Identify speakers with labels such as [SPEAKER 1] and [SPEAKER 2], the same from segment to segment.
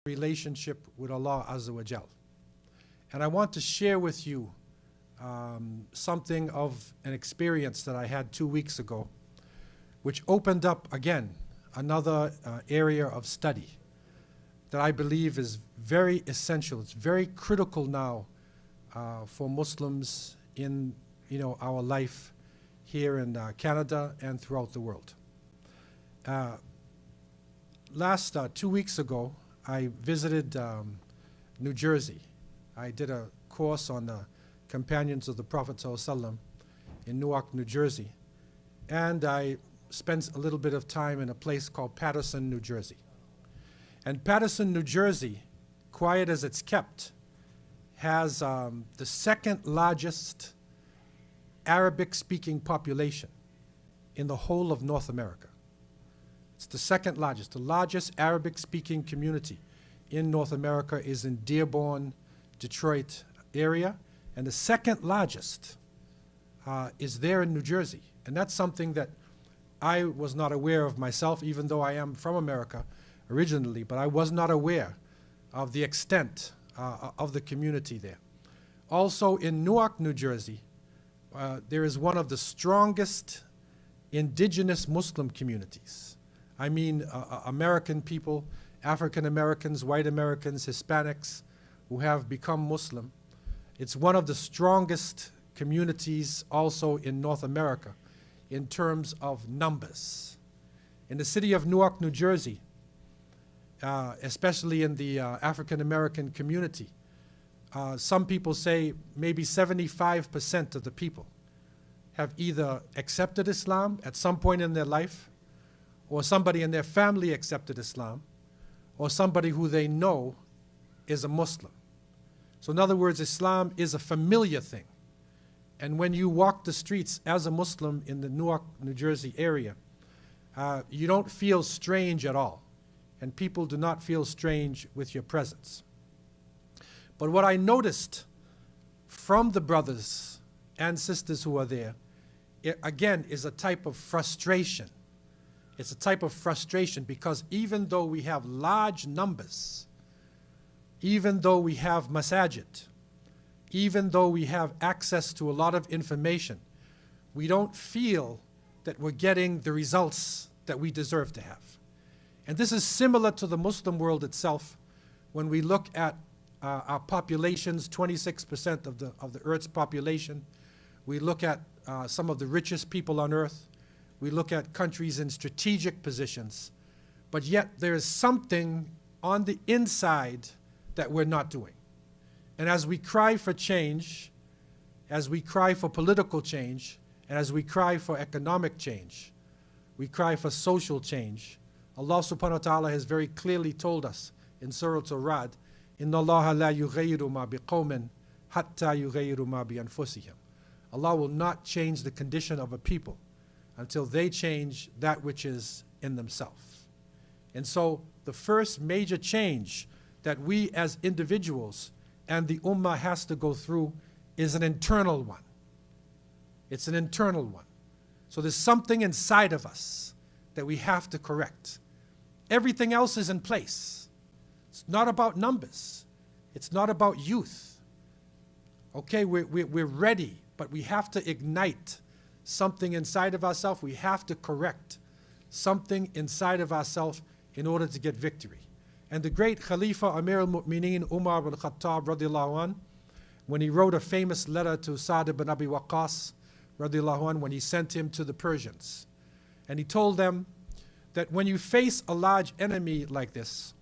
[SPEAKER 1] relationship with Allah Azza wa Jal. And I want to share with you something of an experience that I had 2 weeks ago, which opened up again another area of study that I believe is very essential. It's very critical now for Muslims in our life here in Canada and throughout the world. Last 2 weeks ago, I visited New Jersey. I did a course on the Companions of the Prophet ﷺ in Newark, New Jersey. And I spent a little bit of time in a place called Paterson, New Jersey. And Paterson, New Jersey, quiet as it's kept, has the second largest Arabic-speaking population in the whole of North America. It's the second largest. The largest Arabic-speaking community in North America is in Dearborn, Detroit area, and the second largest is there in New Jersey. And that's something that I was not aware of myself, even though I am from America originally, but I was not aware of the extent of the community there. Also in Newark, New Jersey, there is one of the strongest indigenous Muslim communities. I mean American people, African Americans, white Americans, Hispanics who have become Muslim. It's one of the strongest communities also in North America in terms of numbers. In the city of Newark, New Jersey, especially in the African American community, some people say maybe 75% of the people have either accepted Islam at some point in their life, or somebody in their family accepted Islam, or somebody who they know is a Muslim. So in other words, Islam is a familiar thing. And when you walk the streets as a Muslim in the Newark, New Jersey area, you don't feel strange at all. And people do not feel strange with your presence. But what I noticed from the brothers and sisters who are there, again, is a type of frustration. It's a type of frustration because even though we have large numbers, even though we have masajid, even though we have access to a lot of information, we don't feel that we're getting the results that we deserve to have. And this is similar to the Muslim world itself. When we look at our populations, 26% of the Earth's population, we look at some of the richest people on Earth, we look at countries in strategic positions, but yet there is something on the inside that we're not doing. And as we cry for change, as we cry for political change, and as we cry for economic change, we cry for social change, Allah subhanahu wa ta'ala has very clearly told us in Surah Al-Ra'd, Inna Allah la yughayyiru ma biqawmin hatta yughayyiru ma bi anfusihim. Allah will not change the condition of a people until they change that which is in themselves. And so the first major change that we as individuals and the ummah has to go through is an internal one. It's an internal one. So there's something inside of us that we have to correct. Everything else is in place. It's not about numbers. It's not about youth. Okay, we're ready, but we have to ignite something inside of ourselves. We have to correct something inside of ourselves in order to get victory. And the great Khalifa Amir al-Mu'mineen Umar al-Khattab radiallahu anh, when he wrote a famous letter to Sa'd ibn Abi Waqqas radiallahu anh, when he sent him to the Persians, and he told them that when you face a large enemy like this,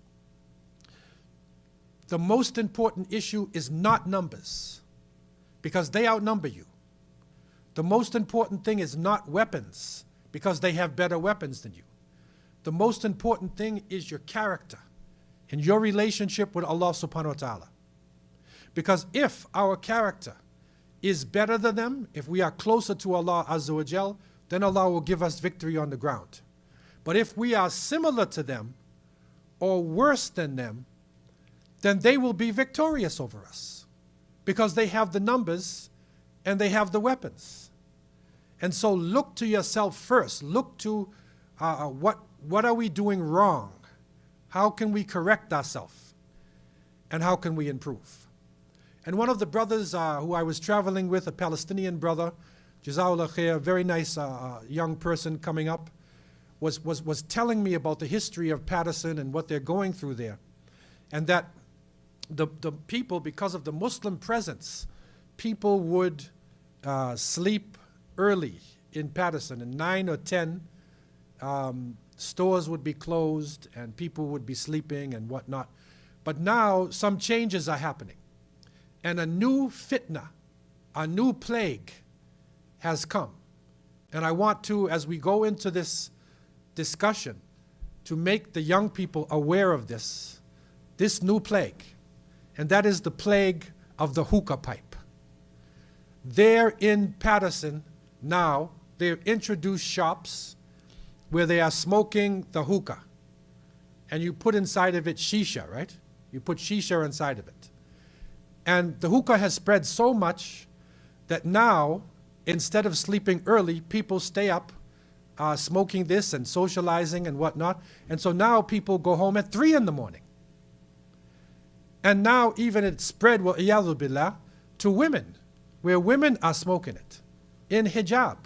[SPEAKER 1] the most important issue is not numbers, because they outnumber you. The most important thing is not weapons, because they have better weapons than you. The most important thing is your character and your relationship with Allah subhanahu wa ta'ala. Because if our character is better than them, if we are closer to Allah Azza wa Jal, then Allah will give us victory on the ground. But if we are similar to them or worse than them, then they will be victorious over us because they have the numbers and they have the weapons. And so look to yourself first. Look to what are we doing wrong? How can we correct ourselves? and how can we improve? And one of the brothers who I was traveling with, a Palestinian brother, Jazakallah khair, very nice young person coming up, was telling me about the history of Patterson and what they're going through there. And that the people, because of the Muslim presence, people would sleep early in Patterson, and 9 or 10 stores would be closed and people would be sleeping and whatnot. But now some changes are happening, and a new fitna, a new plague has come. And I want to, as we go into this discussion, to make the young people aware of this new plague, and that is the plague of the hookah pipe. There in Patterson now, they've introduced shops where they are smoking the hookah, and you put inside of it shisha, right? You put shisha inside of it. And the hookah has spread so much that now, instead of sleeping early, people stay up smoking this and socializing and whatnot. And so now people go home at 3 in the morning. And now even it's spread, wa'iyadhu billah, to women, where women are smoking it in hijab.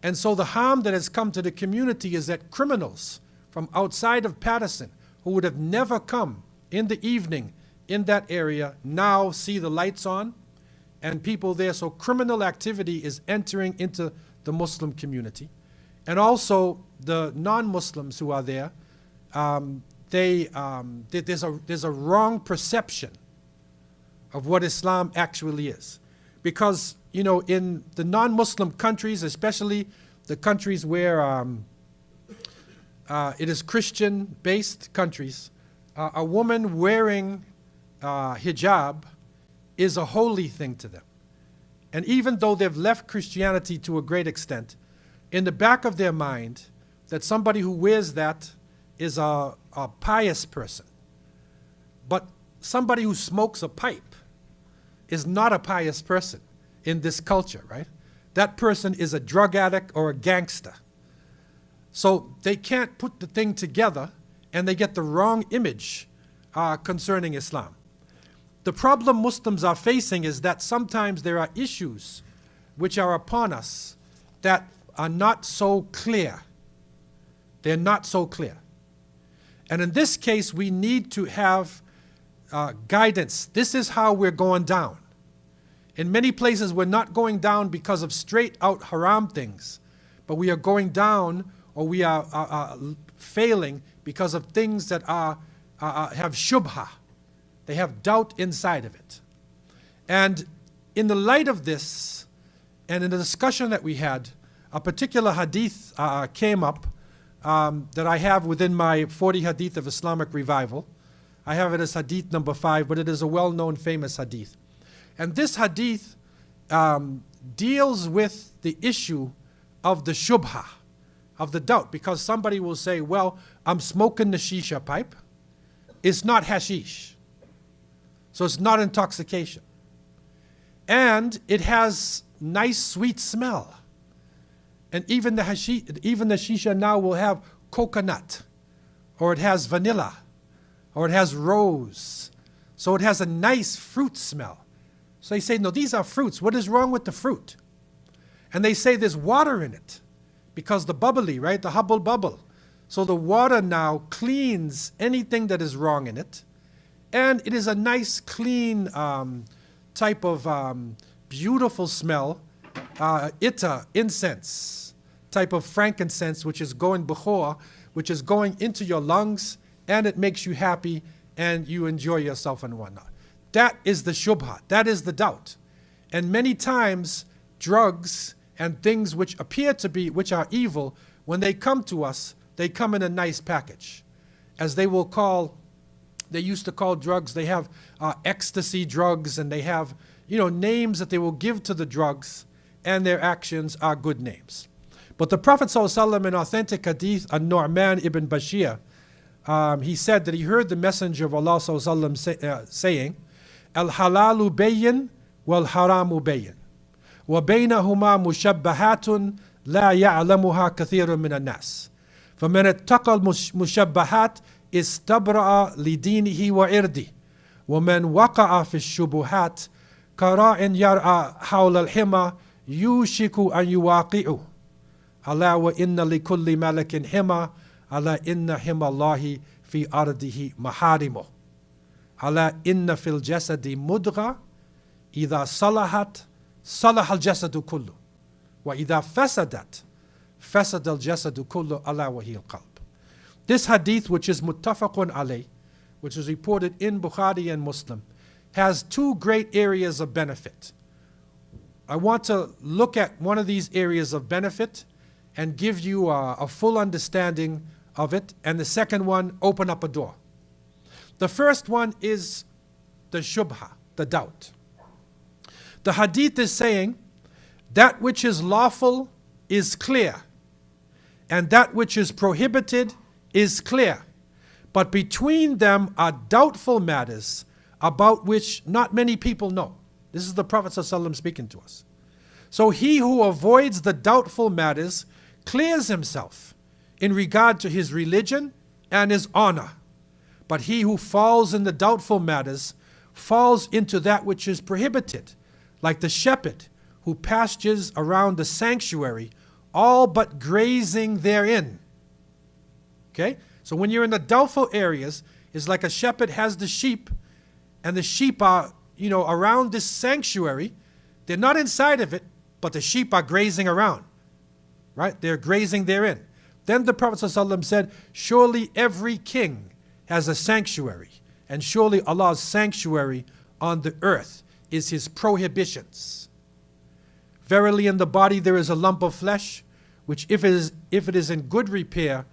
[SPEAKER 1] And so the harm that has come to the community is that criminals from outside of Patterson, who would have never come in the evening in that area, now see the lights on and people there. So criminal activity is entering into the Muslim community. And also the non-Muslims who are there, there's a wrong perception of what Islam actually is. Because, you know, in the non-Muslim countries, especially the countries where it is Christian-based countries, a woman wearing hijab is a holy thing to them. And even though they've left Christianity to a great extent, in the back of their mind, that somebody who wears that is a pious person. But somebody who smokes a pipe is not a pious person in this culture, right? That person is a drug addict or a gangster. So they can't put the thing together, and they get the wrong image concerning Islam. The problem Muslims are facing is that sometimes there are issues which are upon us that are not so clear. They're not so clear. And in this case, we need to have guidance. This is how we're going down. In many places, we're not going down because of straight out haram things, but we are going down, or we are failing because of things that have shubha. They have doubt inside of it. And in the light of this, and in the discussion that we had, a particular hadith came up that I have within my 40 hadith of Islamic revival. I have it as hadith number 5, but it is a well-known famous hadith. And this hadith deals with the issue of the shubha, of the doubt, because somebody will say, well, I'm smoking the shisha pipe. It's not hashish. So it's not intoxication. And it has nice sweet smell. And even the shisha now will have coconut, or it has vanilla, or it has rose. So it has a nice fruit smell. So they say, no, these are fruits. What is wrong with the fruit? And they say there's water in it, because the bubbly, right, the hubble bubble. So the water now cleans anything that is wrong in it. And it is a nice, clean type of beautiful smell, incense, type of frankincense, which is going before, which is going into your lungs, and it makes you happy, and you enjoy yourself and whatnot. That is the shubha. That is the doubt. And many times, drugs and things which appear to be, which are evil, when they come to us, they come in a nice package. As they will call, they used to call drugs, they have ecstasy drugs, and they have, names that they will give to the drugs, and their actions are good names. But the Prophet ﷺ, in authentic hadith, An-Nu'man ibn Bashir, he said that he heard the Messenger of Allah ﷺ saying, Al-halalu bayyin wal-haramu bayyin. وبينهما مشبهات لا يعلمها كثير من الناس فمن اتقى المشبهات استبرأ لدينه وإرده ومن وقع في الشبهات كراع يرعى حول الحمى يوشك أن يواقعه ألا وإن لكل ملك حمى ألا إن حمى الله في أرضه محارمه ألا إن في الجسد مضغة إذا صلحت صلح الجسد كله وإذا فسدت فسد الجسد كله ألا وهي القلب. This hadith, which is muttafaqun alayh, which is reported in Bukhari and Muslim, has two great areas of benefit. I want to look at one of these areas of benefit and give you a full understanding of it, and the second one, open up a door. The first one is the shubha, the doubt. The hadith is saying that which is lawful is clear, and that which is prohibited is clear. But between them are doubtful matters about which not many people know. This is the Prophet ﷺ speaking to us. So he who avoids the doubtful matters clears himself in regard to his religion and his honor. But he who falls in the doubtful matters falls into that which is prohibited, like the shepherd who pastures around the sanctuary, all but grazing therein. Okay? So when you're in the doubtful areas, it's like a shepherd has the sheep, and the sheep are, around this sanctuary. They're not inside of it, but the sheep are grazing around. Right? They're grazing therein. Then the Prophet ﷺ said, surely every king has a sanctuary, and surely Allah's sanctuary on the earth is his prohibitions. Verily in the body there is a lump of flesh, which if it is in good repair,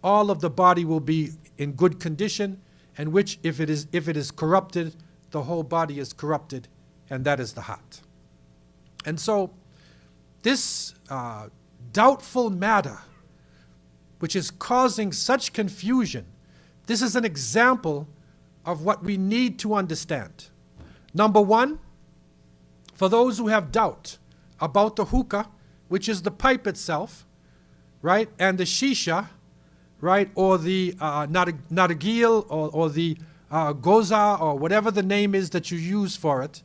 [SPEAKER 1] all of the body will be in good condition, and which if it is corrupted, the whole body is corrupted, and that is the heart. And so this doubtful matter, which is causing such confusion, this is an example of what we need to understand. Number one, for those who have doubt about the hookah, which is the pipe itself, right, and the shisha, right, or the nargil, or the goza, or whatever the name is that you use for it.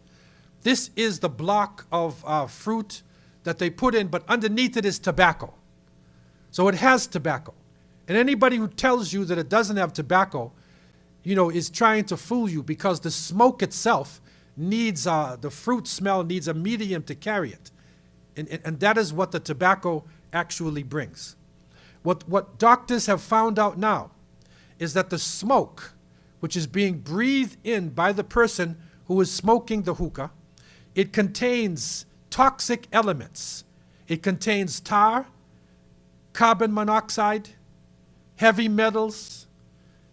[SPEAKER 1] This is the block of fruit that they put in, but underneath it is tobacco. So it has tobacco. And anybody who tells you that it doesn't have tobacco, is trying to fool you, because the smoke itself needs, the fruit smell needs a medium to carry it. And that is what the tobacco actually brings. What doctors have found out now is that the smoke, which is being breathed in by the person who is smoking the hookah, it contains toxic elements. It contains tar, carbon monoxide, heavy metals,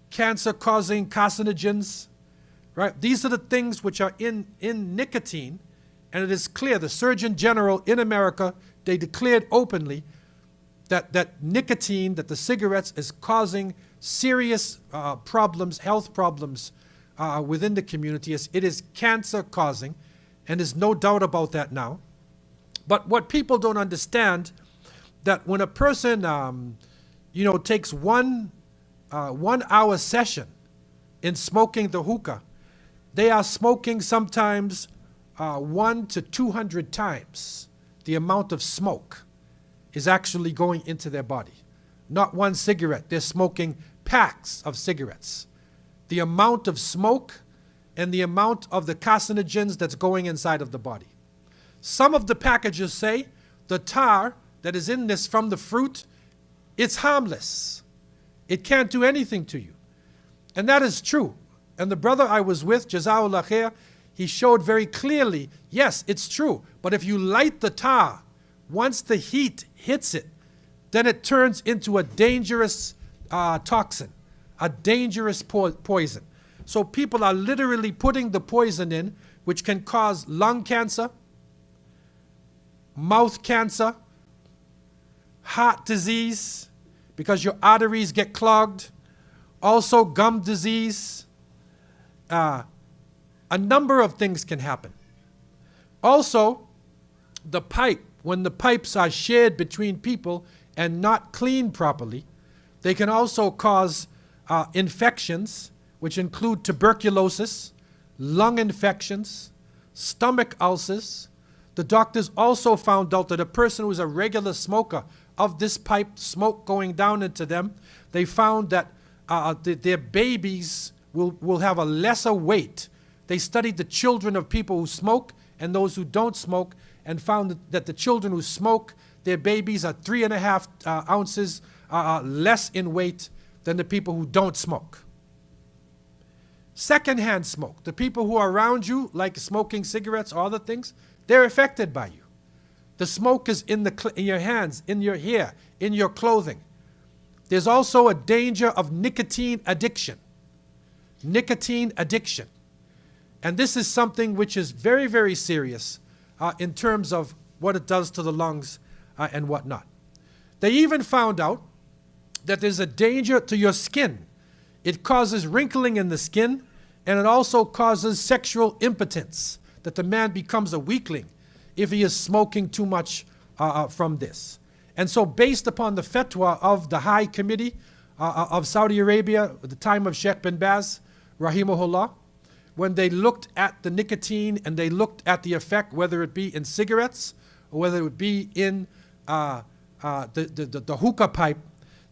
[SPEAKER 1] cancer-causing carcinogens, right? These are the things which are in nicotine, and it is clear, the Surgeon General in America, they declared openly that nicotine, that the cigarettes is causing serious problems, health problems within the community. It is cancer-causing, and there's no doubt about that now. But what people don't understand, that when a person takes 1 hour session in smoking the hookah, they are smoking sometimes 1 to 200 times the amount of smoke is actually going into their body. Not one cigarette, they're smoking packs of cigarettes. The amount of smoke and the amount of the carcinogens that's going inside of the body. Some of the packages say the tar that is in this from the fruit, it's harmless. It can't do anything to you. And that is true. And the brother I was with, Jazakallah khair, he showed very clearly, yes, it's true. But if you light the tar, once the heat hits it, then it turns into a dangerous toxin, a dangerous poison. So people are literally putting the poison in, which can cause lung cancer, mouth cancer, heart disease, because your arteries get clogged, also gum disease. A number of things can happen. Also, the pipe, when the pipes are shared between people and not cleaned properly, they can also cause infections, which include tuberculosis, lung infections, stomach ulcers. The doctors also found out that a person who is a regular smoker of this pipe, smoke going down into them, they found that their babies will have a lesser weight. They studied the children of people who smoke and those who don't smoke, and found that the children who smoke, their babies are 3.5 ounces less in weight than the people who don't smoke. Secondhand smoke, the people who are around you, like smoking cigarettes or other things, they're affected by you. The smoke is in your hands, in your hair, in your clothing. There's also a danger of nicotine addiction. Nicotine addiction. And this is something which is very, very serious in terms of what it does to the lungs and whatnot. They even found out that there's a danger to your skin. It causes wrinkling in the skin, and it also causes sexual impotence, that the man becomes a weakling if he is smoking too much from this. And so based upon the fatwa of the High Committee of Saudi Arabia at the time of Sheikh bin Baz, rahimahullah, when they looked at the nicotine and they looked at the effect, whether it be in cigarettes or whether it would be in the hookah pipe,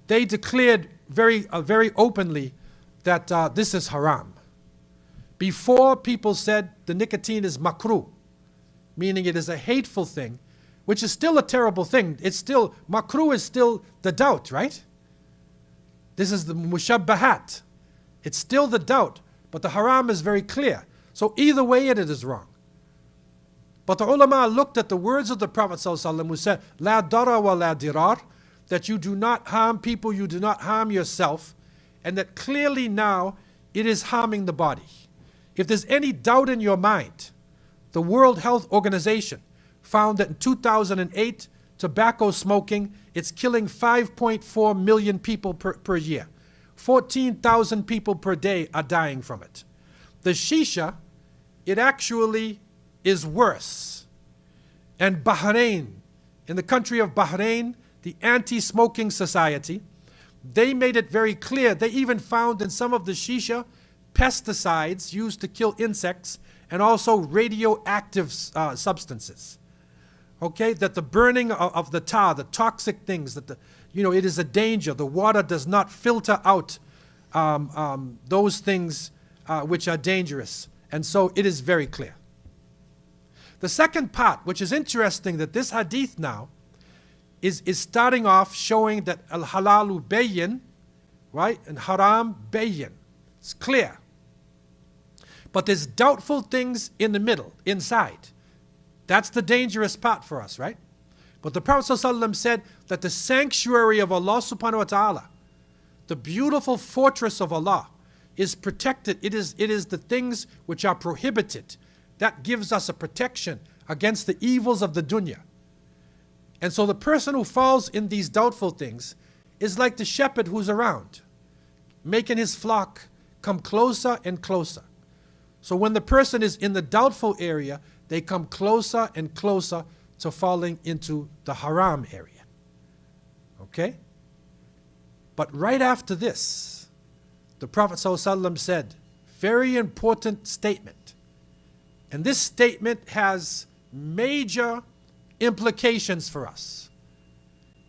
[SPEAKER 1] they declared very openly that this is haram. Before, people said the nicotine is makruh, meaning it is a hateful thing, which is still a terrible thing. It's still, makruh is still the doubt, right? This is the mushabbahat. It's still the doubt, but the haram is very clear. So either way it is wrong. But the ulama looked at the words of the Prophet ﷺ who said, La dara wa la dirar, that you do not harm people, you do not harm yourself, and that clearly now it is harming the body. If there's any doubt in your mind, the World Health Organization found that in 2008, tobacco smoking, it's killing 5.4 million people per year. 14,000 people per day are dying from it. The shisha, it actually is worse. And Bahrain, in the country of Bahrain, the Anti-Smoking Society, they made it very clear. They even found in some of the shisha pesticides used to kill insects and also radioactive substances. Okay, that the burning of the tar, the toxic things, that it is a danger. The water does not filter out those things which are dangerous. And so it is very clear. The second part, which is interesting, that this hadith now is starting off showing that al-halalu bayyin, right, and haram bayyin. It's clear. But there's doubtful things in the middle, inside. That's the dangerous part for us, right? But the Prophet ﷺ said that the sanctuary of Allah subhanahu wa ta'ala, the beautiful fortress of Allah, is protected. It is the things which are prohibited. That gives us a protection against the evils of the dunya. And so the person who falls in these doubtful things is like the shepherd who's around, making his flock come closer and closer. So when the person is in the doubtful area, they come closer and closer to falling into the haram area. Okay? But right after this, the Prophet ﷺ said, very important statement. And this statement has major implications for us.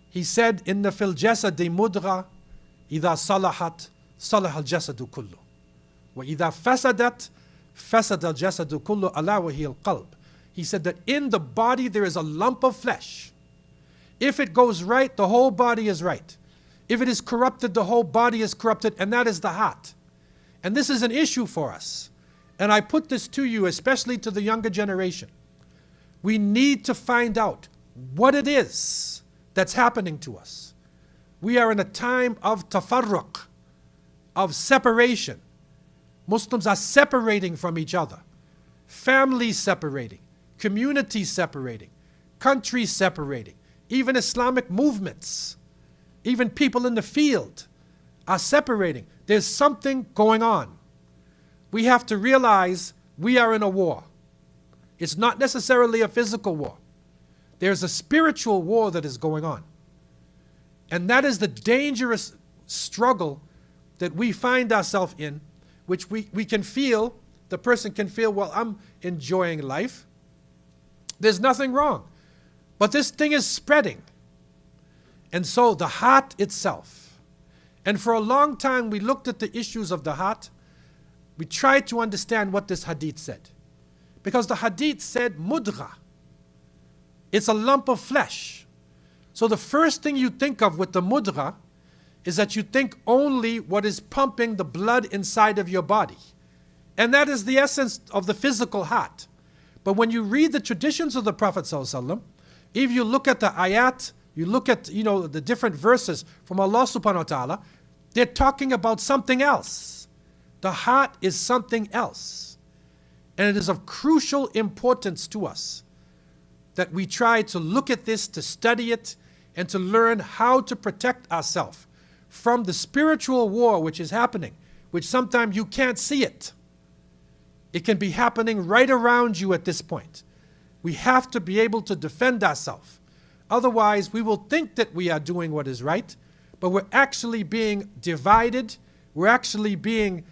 [SPEAKER 1] He said, Inna fil jasadi mudgha, idha salahat, salah al jasadu kullu. Wa idha fasadat, fasad al jasadu kullu ala wa hiya al qalb. He said that in the body there is a lump of flesh. If it goes right, the whole body is right. If it is corrupted, the whole body is corrupted, and that is the heart. And this is an issue for us. And I put this to you, especially to the younger generation. We need to find out what it is that's happening to us. We are in a time of tafarruq, of separation. Muslims are separating from each other. Families separating. Communities separating. Countries separating. Even Islamic movements. Even people in the field are separating. There's something going on. We have to realize we are in a war. It's not necessarily a physical war. There's a spiritual war that is going on. And that is the dangerous struggle that we find ourselves in, which we can feel, the person can feel, well, I'm enjoying life. There's nothing wrong. But this thing is spreading. And so the heart itself. And for a long time we looked at the issues of the heart. We tried to understand what this hadith said. Because the hadith said mudgha. It's a lump of flesh. So the first thing you think of with the mudgha is that you think only what is pumping the blood inside of your body. And that is the essence of the physical heart. But when you read the traditions of the Prophet ﷺ, if you look at the ayat, you look at the different verses from Allah subhanahu wa ta'ala, they're talking about something else. The heart is something else. And it is of crucial importance to us that we try to look at this, to study it, and to learn how to protect ourselves from the spiritual war which is happening, which sometimes you can't see it. It can be happening right around you at this point. We have to be able to defend ourselves. Otherwise, we will think that we are doing what is right, but we're actually being divided, we're actually being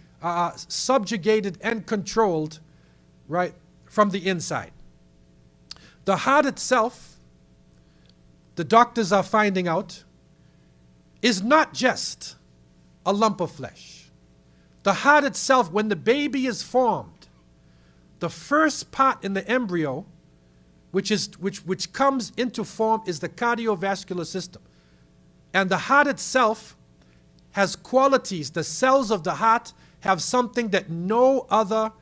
[SPEAKER 1] subjugated and controlled, right, from the inside. The heart itself, the doctors are finding out, is not just a lump of flesh. The heart itself, when the baby is formed, the first part in the embryo, which comes into form, is the cardiovascular system. And the heart itself has qualities. The cells of the heart have something that no other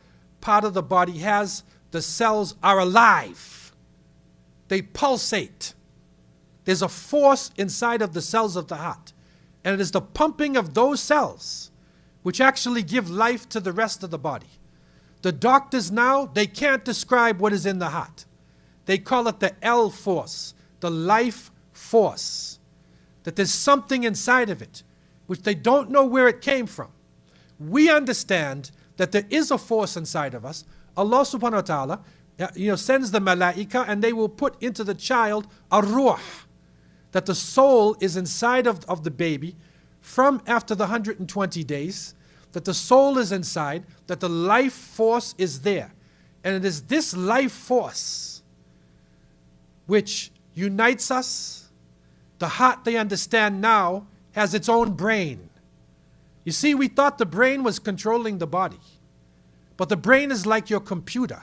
[SPEAKER 1] part of the body has. The cells are alive. They pulsate. There's a force inside of the cells of the heart. And it is the pumping of those cells which actually give life to the rest of the body. The doctors now, they can't describe what is in the heart. They call it the L force, the life force. That there's something inside of it which they don't know where it came from. We understand that there is a force inside of us. Allah subhanahu wa ta'ala sends the malaika, and they will put into the child a ruh, that the soul is inside of the baby from after the 120 days, that the soul is inside, that the life force is there. And it is this life force which unites us. The heart, they understand now, has its own brain. You see, we thought the brain was controlling the body. But the brain is like your computer.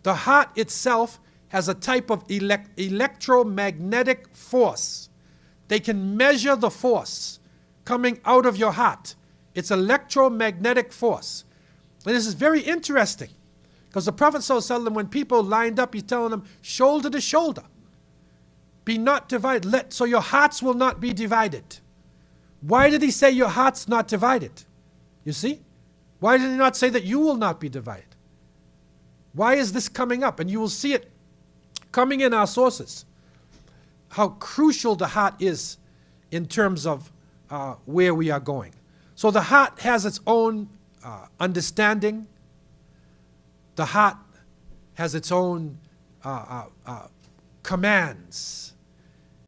[SPEAKER 1] The heart itself has a type of electromagnetic force. They can measure the force coming out of your heart. It's electromagnetic force. And this is very interesting, because the Prophet ﷺ, when people lined up, he's telling them, shoulder to shoulder. Be not divided, so your hearts will not be divided. Why did he say your heart's not divided? You see? Why did he not say that you will not be divided? Why is this coming up? And you will see it coming in our sources. How crucial the heart is in terms of where we are going. So the heart has its own understanding. The heart has its own commands.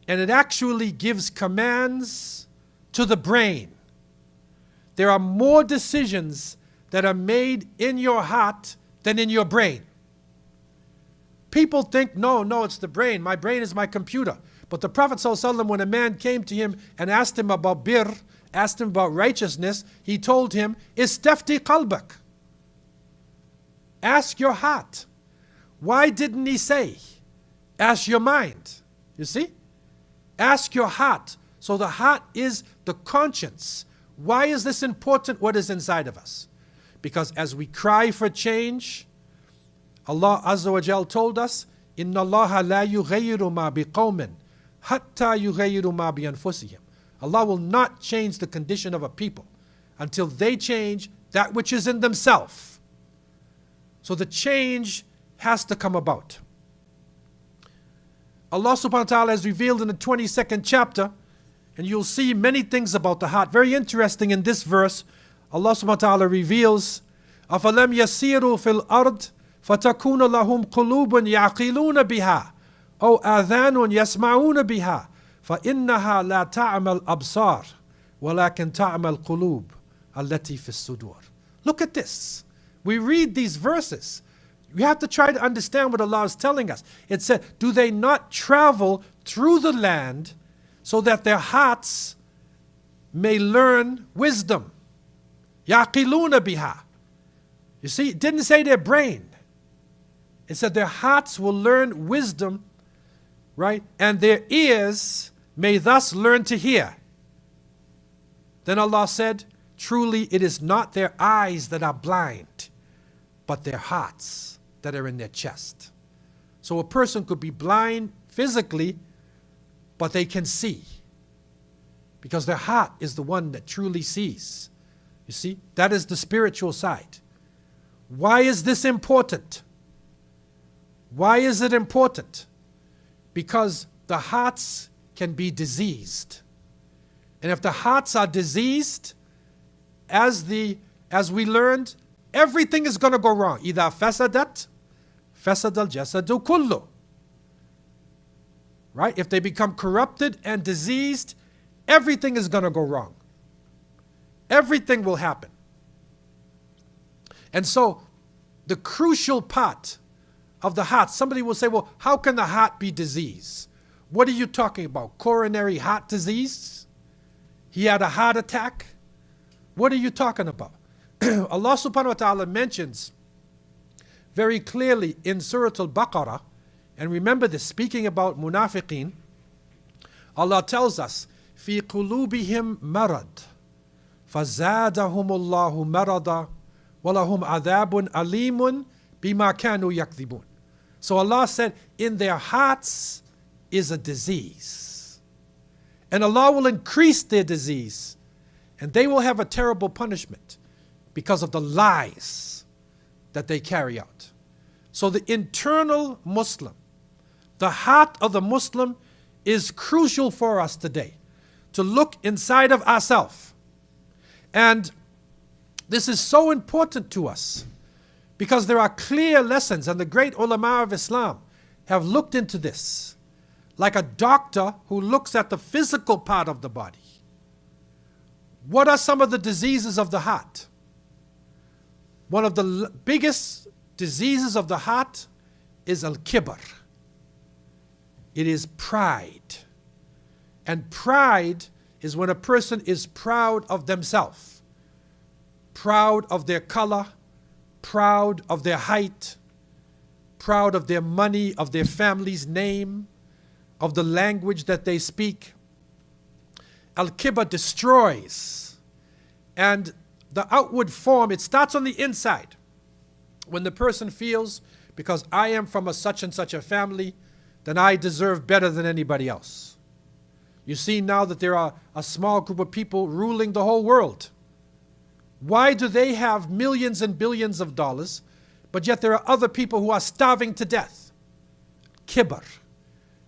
[SPEAKER 1] And it actually gives commands to the brain. There are more decisions that are made in your heart than in your brain. People think, no, it's the brain. My brain is my computer. But the Prophet ﷺ, when a man came to him and asked him about birr, asked him about righteousness, he told him, Istafti qalbak. Ask your heart. Why didn't he say, ask your mind? You see? Ask your heart. So the heart is the conscience. Why is this important, what is inside of us? Because as we cry for change, Allah Azza wa Jal told us, Inna Allah la yughayyiru ma biqawmin hatta yughayyiru ma bi anfusihim. Allah will not change the condition of a people until they change that which is in themselves. So the change has to come about. Allah subhanahu wa ta'ala has revealed in the 22nd chapter, and you'll see many things about the heart. Very interesting in this verse, Allah subhanahu wa ta'ala reveals, أَفَلَمْ يَسِيرُوا فِي الْأَرْضِ فَتَكُونَ لَهُمْ قُلُوبٌ يَعْقِلُونَ بِهَا أَوْ آذَانٌ يَسْمَعُونَ بِهَا فَإِنَّهَا لَا تَعْمَى الْأَبْصَارِ وَلَكِنْ تَعْمَى الْقُلُوبُ allati fi sudur. Look at this. We read these verses. We have to try to understand what Allah is telling us. It said, do they not travel through the land so that their hearts may learn wisdom? Yaqiluna biha. You see, it didn't say their brain. It said their hearts will learn wisdom, right? And their ears may thus learn to hear. Then Allah said, truly it is not their eyes that are blind, but their hearts that are in their chest. So a person could be blind physically, but they can see, because their heart is the one that truly sees. You see, that is the spiritual side. Why is this important? Why is it important? Because the hearts can be diseased. And if the hearts are diseased, as we learned, everything is going to go wrong. إِذَا فَسَدَتْ فَسَدَ الْجَسَدُ كُلُّهُ. Right? If they become corrupted and diseased, everything is going to go wrong. Everything will happen. And so, the crucial part of the heart, somebody will say, well, how can the heart be diseased? What are you talking about? Coronary heart disease? He had a heart attack? What are you talking about? Allah subhanahu wa ta'ala mentions very clearly in Surah Al-Baqarah, and remember this, speaking about munafiqeen, Allah tells us, في قلوبهم مرض فزادهم الله مرضا ولهم عذاب أليم بما كانوا يكذبون. So Allah said, in their hearts is a disease. And Allah will increase their disease. And they will have a terrible punishment because of the lies that they carry out. So the internal Muslim, the heart of the Muslim, is crucial for us today. To look inside of ourselves. And this is so important to us because there are clear lessons, and the great ulama of Islam have looked into this, like a doctor who looks at the physical part of the body. What are some of the diseases of the heart? One of the biggest diseases of the heart is al-kibr. It is pride. And pride is when a person is proud of themselves, proud of their color, proud of their height, proud of their money, of their family's name, of the language that they speak. Al-kibr destroys. And the outward form, it starts on the inside. When the person feels, because I am from a such and such a family, then I deserve better than anybody else. You see now that there are a small group of people ruling the whole world. Why do they have millions and billions of dollars, but yet there are other people who are starving to death? Kibr.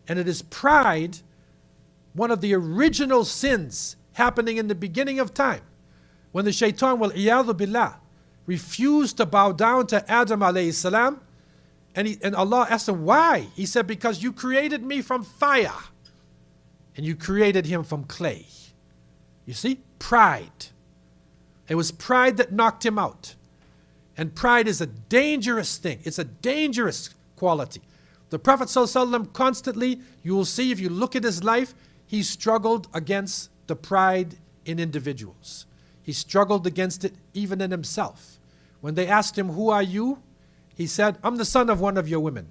[SPEAKER 1] And it is pride, one of the original sins happening in the beginning of time, when the shaitan, wal-iyadhu billah, refused to bow down to Adam alayhi salam, and Allah asked him, why? He said, because you created me from fire, and you created him from clay. You see? Pride. It was pride that knocked him out. And pride is a dangerous thing. It's a dangerous quality. The Prophet ﷺ constantly, you will see if you look at his life, he struggled against the pride in individuals. He struggled against it even in himself. When they asked him, who are you? He said, I'm the son of one of your women.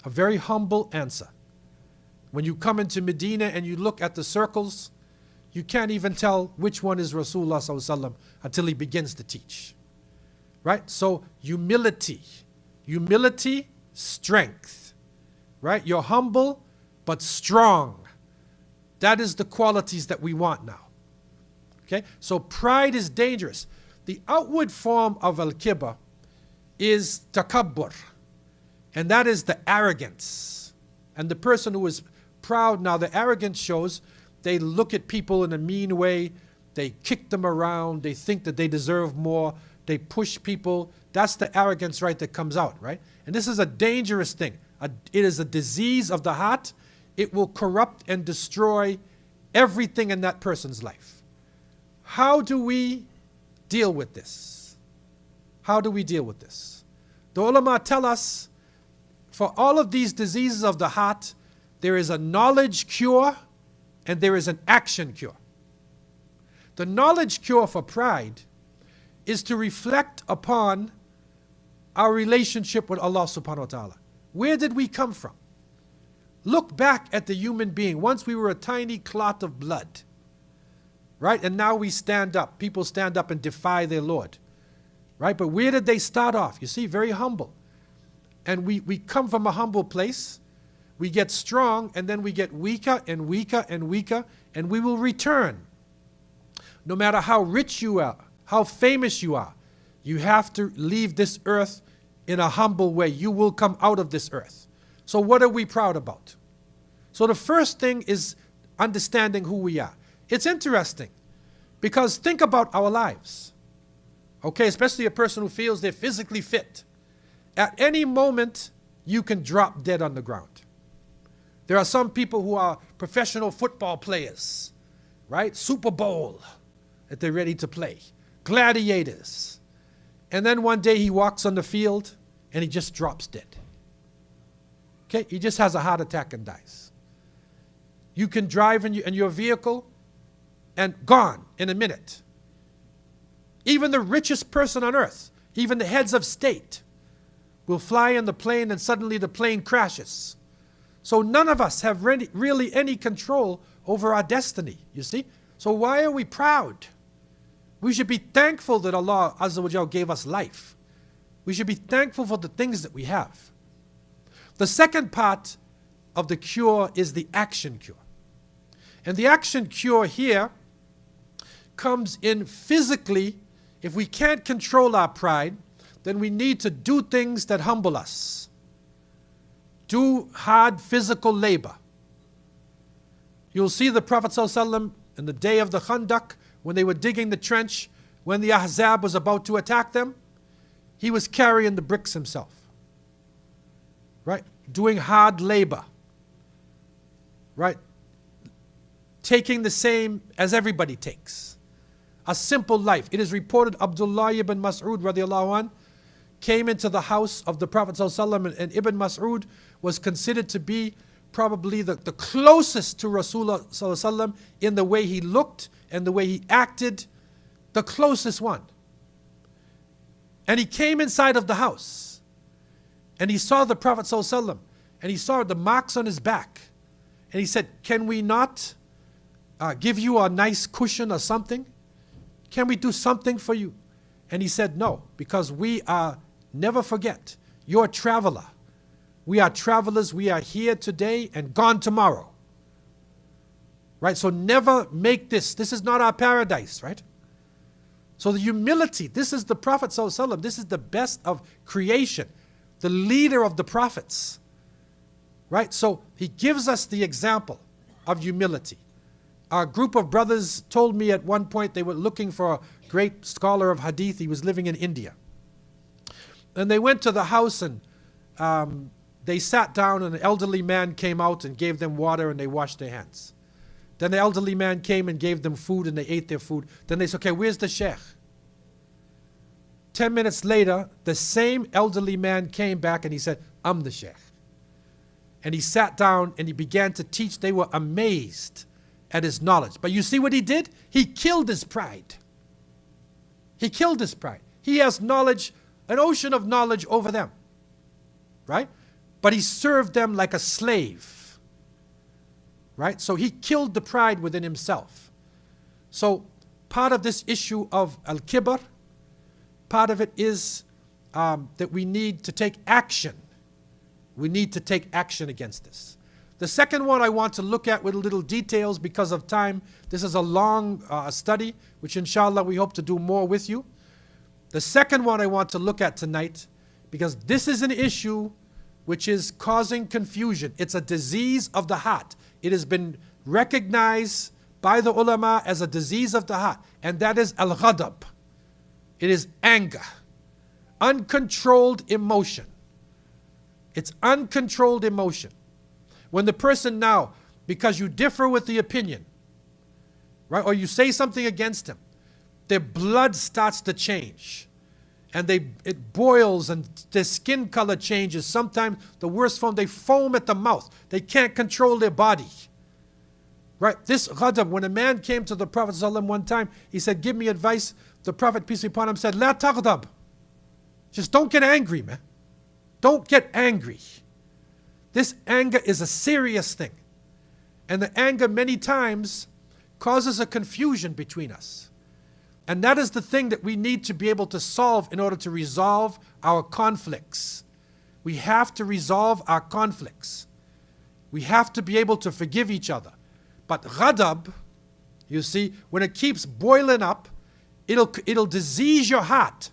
[SPEAKER 1] A very humble answer. When you come into Medina and you look at the circles, you can't even tell which one is Rasulullah ﷺ until he begins to teach. Right? So humility, strength. Right? You're humble but strong. That is the qualities that we want now. Okay? So pride is dangerous. The outward form of al-kibr is takabbur. And that is the arrogance. And the person who is proud now, the arrogance shows they look at people in a mean way. They kick them around. They think that they deserve more. They push people. That's the arrogance, right, that comes out, right? And this is a dangerous thing. It is a disease of the heart. It will corrupt and destroy everything in that person's life. how do we deal with this? How do we deal with this? The ulama tell us, for all of these diseases of the heart, there is a knowledge cure and there is an action cure. The knowledge cure for pride is to reflect upon our relationship with Allah subhanahu wa ta'ala. Where did we come from? Look back at the human being. Once we were a tiny clot of blood, right? And now we stand up. People stand up and defy their Lord, right? But where did they start off? You see, very humble. And we come from a humble place. We get strong, and then we get weaker and weaker and weaker, and we will return. No matter how rich you are, how famous you are, you have to leave this earth in a humble way. You will come out of this earth. So what are we proud about? So the first thing is understanding who we are. It's interesting because think about our lives. Okay, especially a person who feels they're physically fit. At any moment, you can drop dead on the ground. There are some people who are professional football players, right? Super Bowl that they're ready to play. Gladiators. And then one day he walks on the field and he just drops dead. Okay, he just has a heart attack and dies. You can drive in your vehicle and gone in a minute. Even the richest person on earth, even the heads of state, will fly in the plane and suddenly the plane crashes. So none of us have really any control over our destiny, you see? So why are we proud? We should be thankful that Allah Azza wa Jal gave us life. We should be thankful for the things that we have. The second part of the cure is the action cure. And the action cure here comes in physically. If we can't control our pride, then we need to do things that humble us. Do hard physical labor. You'll see the Prophet ﷺ in the day of the Khandaq, when they were digging the trench, when the Ahzab was about to attack them, he was carrying the bricks himself. Right? Doing hard labor. Right? Taking the same as everybody takes. A simple life. It is reported Abdullah ibn Mas'ud radiallahu anh came into the house of the Prophet ﷺ, and Ibn Mas'ud was considered to be probably the closest to Rasulullah ﷺ in the way he looked and the way he acted, the closest one. And he came inside of the house and he saw the Prophet ﷺ and he saw the marks on his back, and he said, "Can we not give you a nice cushion or something? Can we do something for you?" And he said, "No, because we are, never forget, you're a traveler. We are travelers. We are here today and gone tomorrow." Right? So never make this. This is not our paradise, right? So the humility, this is the Prophet ﷺ. This is the best of creation, the leader of the prophets. Right? So he gives us the example of humility. Our group of brothers told me at one point they were looking for a great scholar of hadith. He was living in India. And they went to the house and they sat down, and an elderly man came out and gave them water and they washed their hands. Then the elderly man came and gave them food and they ate their food. Then they said, "Okay, where's the sheikh?" 10 minutes later, the same elderly man came back and he said, "I'm the sheikh." And he sat down and he began to teach. They were amazed at his knowledge. But you see what he did? He killed his pride. He killed his pride. He has knowledge, an ocean of knowledge over them. Right? But he served them like a slave. Right? So he killed the pride within himself. So part of this issue of al-kibr, part of it is that we need to take action. We need to take action against this. The second one I want to look at with little details because of time. This is a long study, which inshallah we hope to do more with you. The second one I want to look at tonight, because this is an issue which is causing confusion. It's a disease of the heart. It has been recognized by the ulama as a disease of the heart, and that is al-ghadab. It is anger, uncontrolled emotion. It's uncontrolled emotion. When the person now, because you differ with the opinion, right, or you say something against him, their blood starts to change. And it boils and their skin color changes. Sometimes the worst form, they foam at the mouth. They can't control their body. Right? This ghadab, when a man came to the Prophet ﷺ one time, he said, give me advice. The Prophet, peace be upon him, said, La taghdab. Just don't get angry, man. Don't get angry. This anger is a serious thing. And the anger many times causes a confusion between us. And that is the thing that we need to be able to solve in order to resolve our conflicts. We have to resolve our conflicts. We have to be able to forgive each other. But ghadab, you see, when it keeps boiling up, it'll disease your heart.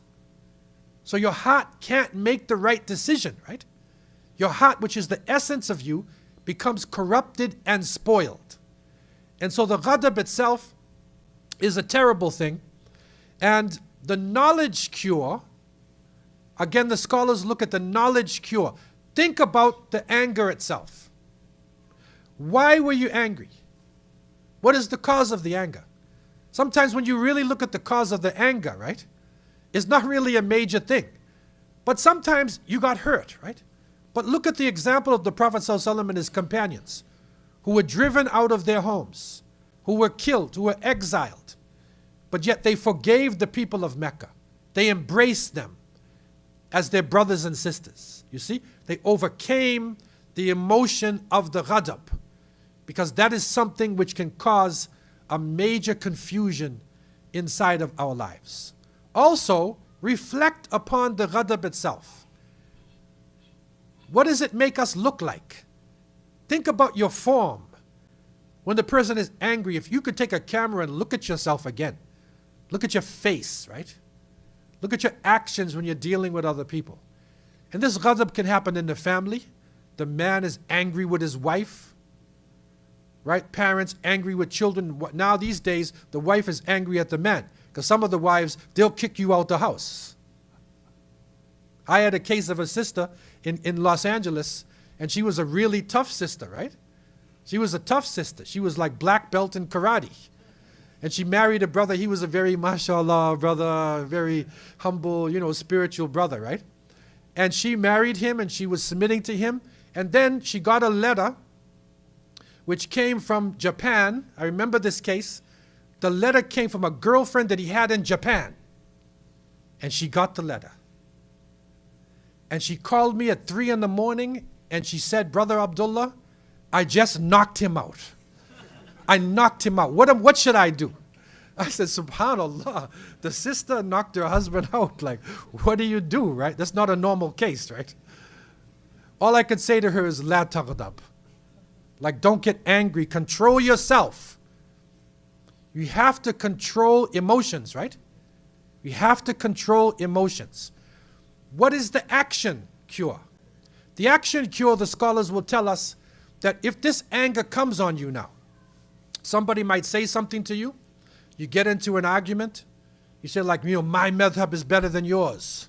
[SPEAKER 1] So your heart can't make the right decision, right? Your heart, which is the essence of you, becomes corrupted and spoiled. And so the ghadab itself is a terrible thing. And the knowledge cure, again, the scholars look at the knowledge cure. Think about the anger itself. Why were you angry? What is the cause of the anger? Sometimes when you really look at the cause of the anger, right, it's not really a major thing. But sometimes you got hurt, right? But look at the example of the Prophet ﷺ and his companions who were driven out of their homes, who were killed, who were exiled. But yet they forgave the people of Mecca. They embraced them as their brothers and sisters. You see, they overcame the emotion of the ghadab, because that is something which can cause a major confusion inside of our lives. Also, reflect upon the ghadab itself. What does it make us look like? Think about your form. When the person is angry, if you could take a camera and look at yourself again, look at your face, right? Look at your actions when you're dealing with other people. And this ghadab can happen in the family. The man is angry with his wife, right? Parents angry with children. Now these days, the wife is angry at the man, because some of the wives, they'll kick you out the house. I had a case of a sister in Los Angeles, and she was a really tough sister, right? She was a tough sister. She was like black belt in karate. And she married a brother. He was a very, mashallah, brother, very humble, spiritual brother, right? And she married him, and she was submitting to him. And then she got a letter which came from Japan. I remember this case. The letter came from a girlfriend that he had in Japan. And she got the letter. And she called me at 3 in the morning, and she said, Brother Abdullah, I just knocked him out. I knocked him out. What should I do? I said, subhanallah, the sister knocked her husband out. Like, what do you do, right? That's not a normal case, right? All I could say to her is, la taghdab. Like, don't get angry. Control yourself. You have to control emotions, right? You have to control emotions. What is the action cure? The action cure, the scholars will tell us that if this anger comes on you now, somebody might say something to you, you get into an argument, you say like, my madhab is better than yours,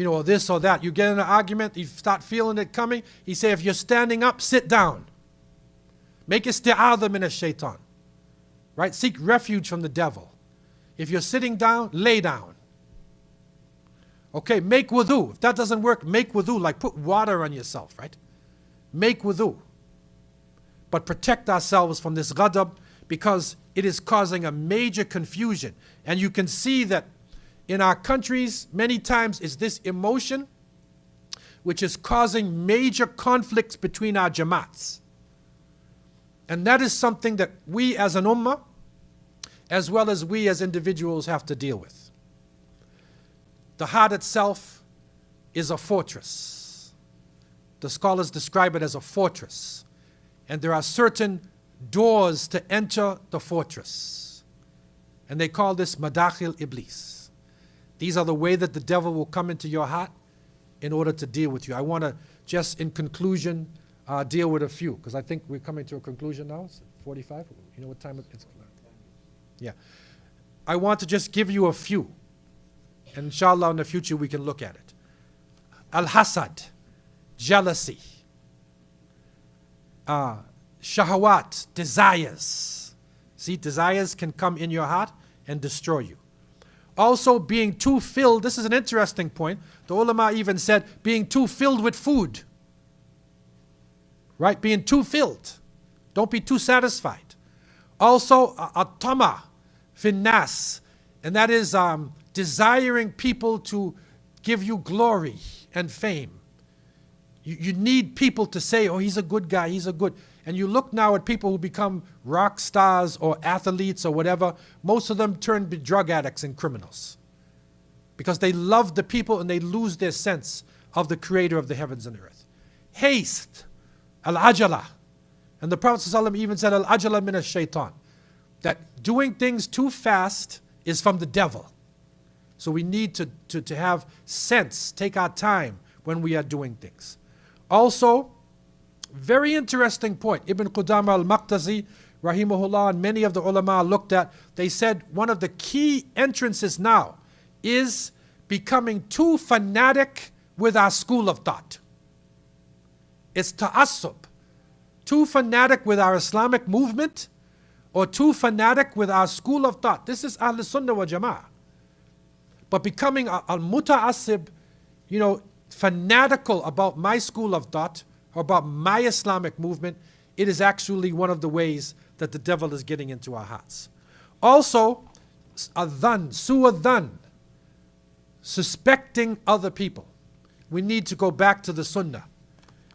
[SPEAKER 1] or this or that. You get in an argument, you start feeling it coming, he say, if you're standing up, sit down. Make isti'adha min ash-shaytan, right? Seek refuge from the devil. If you're sitting down, lay down. Okay, make wudu. If that doesn't work, make wudu, like put water on yourself, right? Make wudu. But protect ourselves from this ghadab, because it is causing a major confusion. And you can see that in our countries, many times it's this emotion which is causing major conflicts between our jamaats. And that is something that we as an ummah, as well as we as individuals, have to deal with. The heart itself is a fortress. The scholars describe it as a fortress. And there are certain doors to enter the fortress. And they call this madakhil iblis. These are the way that the devil will come into your heart in order to deal with you. I want to just, in conclusion, deal with a few, because I think we're coming to a conclusion now. It's 45. You know what time it is? Yeah. I want to just give you a few. And inshallah, in the future, we can look at it. Al-hasad, jealousy. Shahawat, desires. See, desires can come in your heart and destroy you. Also, being too filled, this is an interesting point. The ulama even said being too filled with food. Right? Being too filled. Don't be too satisfied. Also, at-tama finnas, and that is desiring people to give you glory and fame. You need people to say, oh, he's a good guy, he's a good. And you look now at people who become rock stars or athletes or whatever, most of them turn to drug addicts and criminals. Because they love the people and they lose their sense of the creator of the heavens and earth. Haste, al-ajala. And the Prophet ﷺ even said, al-ajala min ash-shaytan. That doing things too fast is from the devil. So we need to have sense, take our time when we are doing things. Also, very interesting point. Ibn Qudama al-Maqtazi, rahimahullah, and many of the ulama looked at, they said one of the key entrances now is becoming too fanatic with our school of thought. It's ta'assub. Too fanatic with our Islamic movement or too fanatic with our school of thought. This is Ahl Sunnah wa Jama'ah. But becoming al-muta'assib, fanatical about my school of thought or about my Islamic movement, it is actually one of the ways that the devil is getting into our hearts. Also, adhan, su'adhan, suspecting other people. We need to go back to the Sunnah.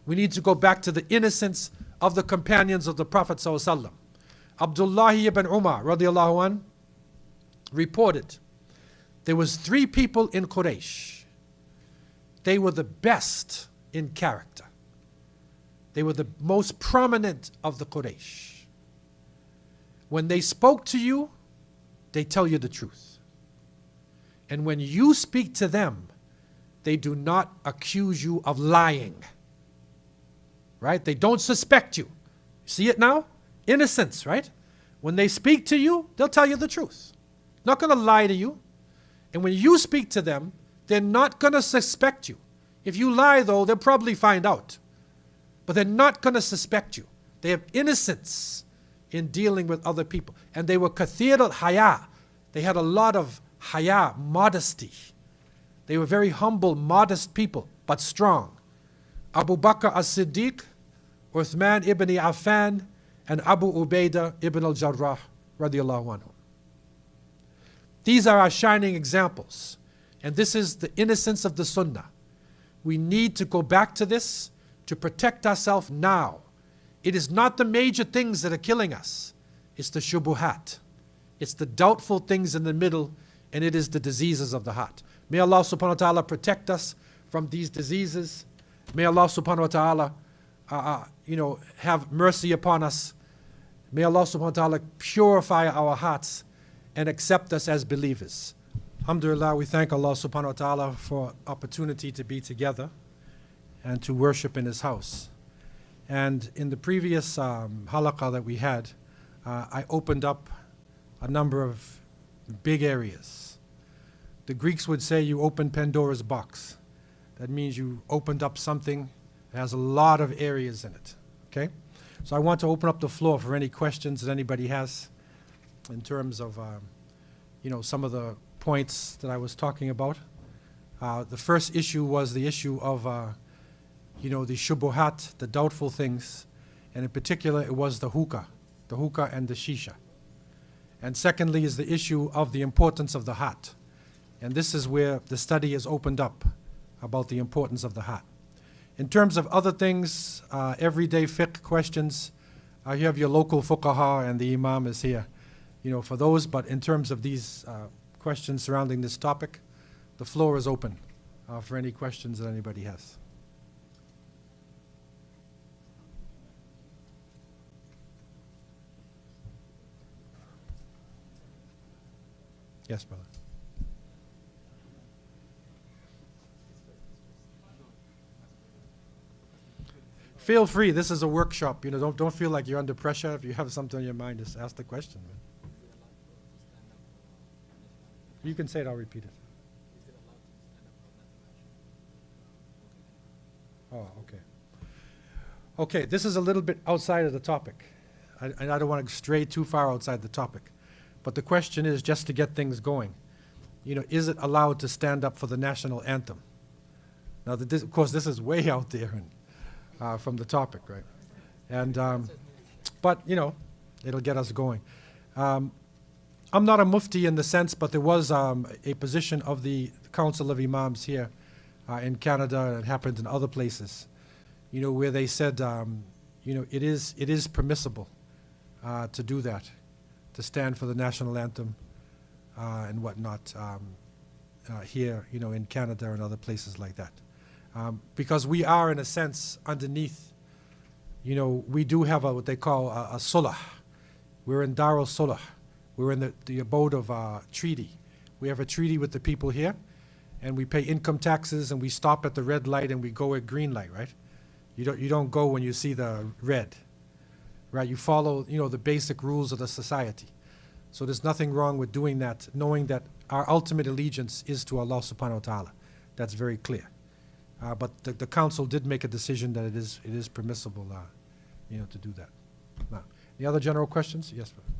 [SPEAKER 1] We need to go back to the innocence of the companions of the Prophet ﷺ. Abdullah ibn Umar radiallahu anh reported there was 3 people in Quraysh. They were the best in character. They were the most prominent of the Quraysh. When they spoke to you, they tell you the truth. And when you speak to them, they do not accuse you of lying. Right? They don't suspect you. See it now? Innocence, right? When they speak to you, they'll tell you the truth. Not going to lie to you. And when you speak to them, they're not going to suspect you. If you lie, though, they'll probably find out. But they're not going to suspect you. They have innocence in dealing with other people. And they were kathir al-haya. They had a lot of haya, modesty. They were very humble, modest people, but strong. Abu Bakr as-Siddiq, Uthman ibn Affan, and Abu Ubaidah ibn al-Jarrah, radiallahu anhu. These are our shining examples. And this is the innocence of the Sunnah. We need to go back to this to protect ourselves now. It is not the major things that are killing us. It's the shubuhat. It's the doubtful things in the middle, and it is the diseases of the heart. May Allah subhanahu wa ta'ala protect us from these diseases. May Allah subhanahu wa ta'ala have mercy upon us. May Allah subhanahu wa ta'ala purify our hearts and accept us as believers. Alhamdulillah, we thank Allah subhanahu wa ta'ala for opportunity to be together and to worship in His house. And in the previous halaqah that we had, I opened up a number of big areas. The Greeks would say you opened Pandora's box. That means you opened up something that has a lot of areas in it. Okay? So I want to open up the floor for any questions that anybody has in terms of some of the points that I was talking about. The first issue was the issue of the shubuhat, the doubtful things, and in particular it was the hookah and the shisha. And secondly is the issue of the importance of the heart. And this is where the study is opened up about the importance of the heart. In terms of other things, everyday fiqh questions, you have your local fuqaha and the imam is here, for those. But in terms of these questions surrounding this topic, the floor is open for any questions that anybody has. Yes, brother. Feel free. This is a workshop. Don't feel like you're under pressure. If you have something on your mind, just ask the question. Man. You can say it. I'll repeat it. Oh, okay. Okay, this is a little bit outside of the topic. I don't want to stray too far outside the topic. But the question is, just to get things going, is it allowed to stand up for the national anthem? Now, of course, this is way out there from the topic, right? And, but, it'll get us going. I'm not a mufti in the sense, but there was a position of the Council of Imams here in Canada, and it happened in other places, where they said, it is permissible to do that, to stand for the national anthem and whatnot here, in Canada and other places like that. Because we are, in a sense, underneath, we do have what they call a sulah. We're in Dar al-Sulah. We're in the abode of treaty. We have a treaty with the people here, and we pay income taxes, and we stop at the red light, and we go at green light, right? You don't go when you see the red, right? You follow, the basic rules of the society. So there's nothing wrong with doing that, knowing that our ultimate allegiance is to Allah subhanahu wa ta'ala. That's very clear. But the council did make a decision that it is permissible, to do that. Now, any other general questions? Yes, brother.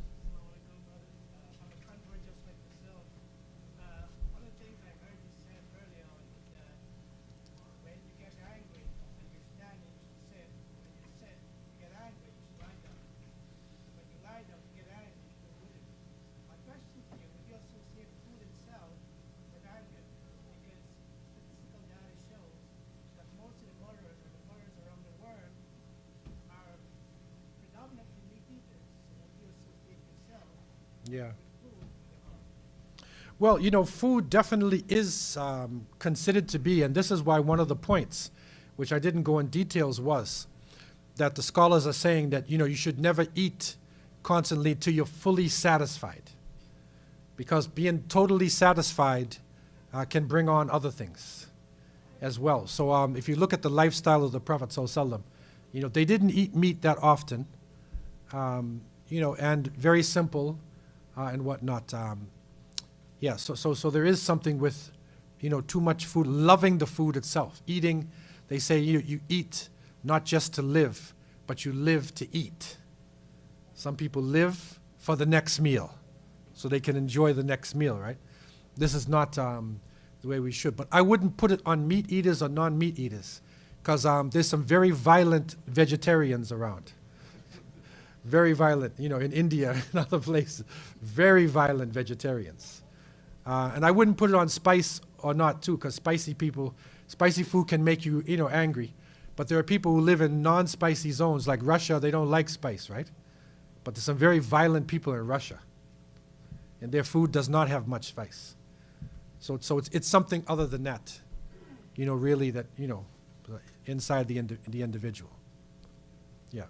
[SPEAKER 1] Yeah. Well, food definitely is considered to be, and this is why one of the points, which I didn't go in details, was that the scholars are saying that, you should never eat constantly till you're fully satisfied. Because being totally satisfied can bring on other things as well. So if you look at the lifestyle of the Prophet ﷺ, they didn't eat meat that often, and very simple, and whatnot. Yeah, so there is something with, too much food, loving the food itself. Eating, they say you eat not just to live, but you live to eat. Some people live for the next meal, so they can enjoy the next meal, right? This is not the way we should. But I wouldn't put it on meat eaters or non-meat eaters, because there's some very violent vegetarians around. Very violent, in India and other places, very violent vegetarians. And I wouldn't put it on spice or not too, because spicy food can make you, angry. But there are people who live in non-spicy zones, like Russia. They don't like spice, right? But there's some very violent people in Russia, and their food does not have much spice. So it's something other than that, really that, inside the individual. Yeah.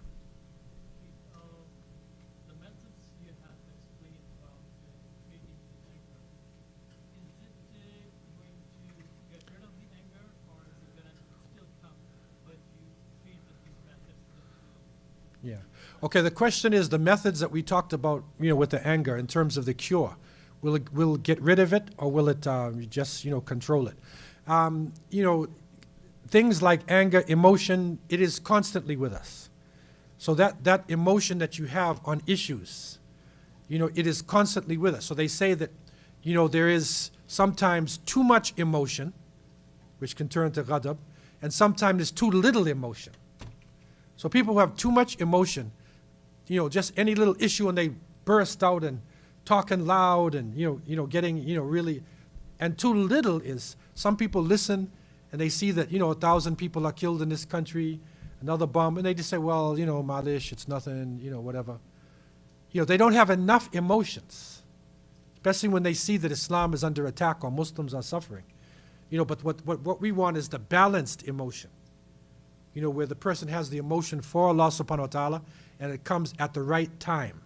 [SPEAKER 1] Yeah. Okay, the question is the methods that we talked about, with the anger in terms of the cure. Will it get rid of it, or will it just, control it? Things like anger, emotion, it is constantly with us. So that emotion that you have on issues, it is constantly with us. So they say that, there is sometimes too much emotion, which can turn to ghadab, and sometimes there's too little emotion. So people who have too much emotion, just any little issue and they burst out and talking loud and, getting, really, and too little is some people listen and they see that, 1,000 people are killed in this country, another bomb, and they just say, well, malish, it's nothing, whatever. They don't have enough emotions, especially when they see that Islam is under attack or Muslims are suffering. But what we want is the balanced emotion. Where the person has the emotion for Allah subhanahu wa ta'ala, and it comes at the right time.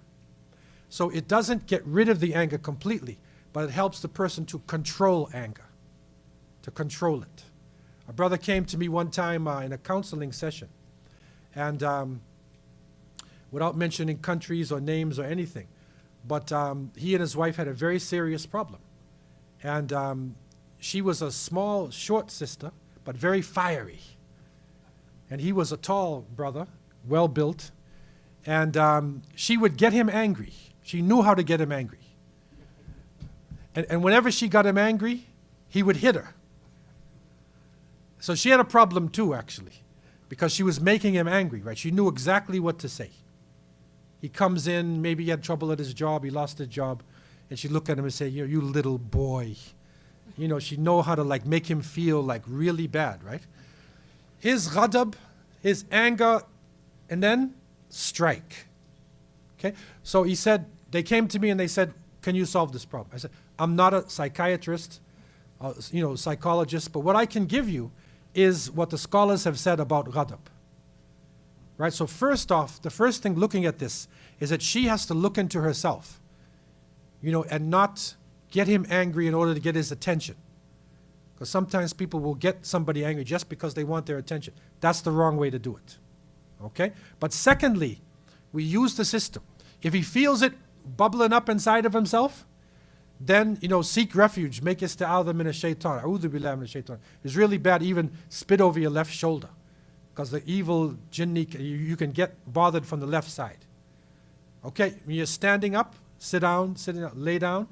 [SPEAKER 1] So it doesn't get rid of the anger completely, but it helps the person to control anger, to control it. A brother came to me one time in a counseling session, and without mentioning countries or names or anything, but he and his wife had a very serious problem. And she was a small, short sister, but very fiery. And he was a tall brother, well built, and she would get him angry. She knew how to get him angry. And whenever she got him angry, he would hit her. So she had a problem too, actually, because she was making him angry, right? She knew exactly what to say. He comes in, maybe he had trouble at his job, he lost his job, and she look at him and say, you little boy. You know, she know how to like make him feel like really bad, right? His ghadab, his anger, and then strike. Okay? So he said, they came to me and they said, can you solve this problem? I said, I'm not a psychiatrist, psychologist, but what I can give you is what the scholars have said about ghadab. Right? So first off, the first thing looking at this is that she has to look into herself, and not get him angry in order to get his attention. Because sometimes people will get somebody angry just because they want their attention. That's the wrong way to do it. Okay? But secondly, we use the system. If he feels it bubbling up inside of himself, then, seek refuge. Make isti'adha min ash-shaytan. A'udhu billahi min ash-shaytan. It's really bad, even spit over your left shoulder. Because the evil jinni, you can get bothered from the left side. Okay, when you're standing up, sit down, lay down,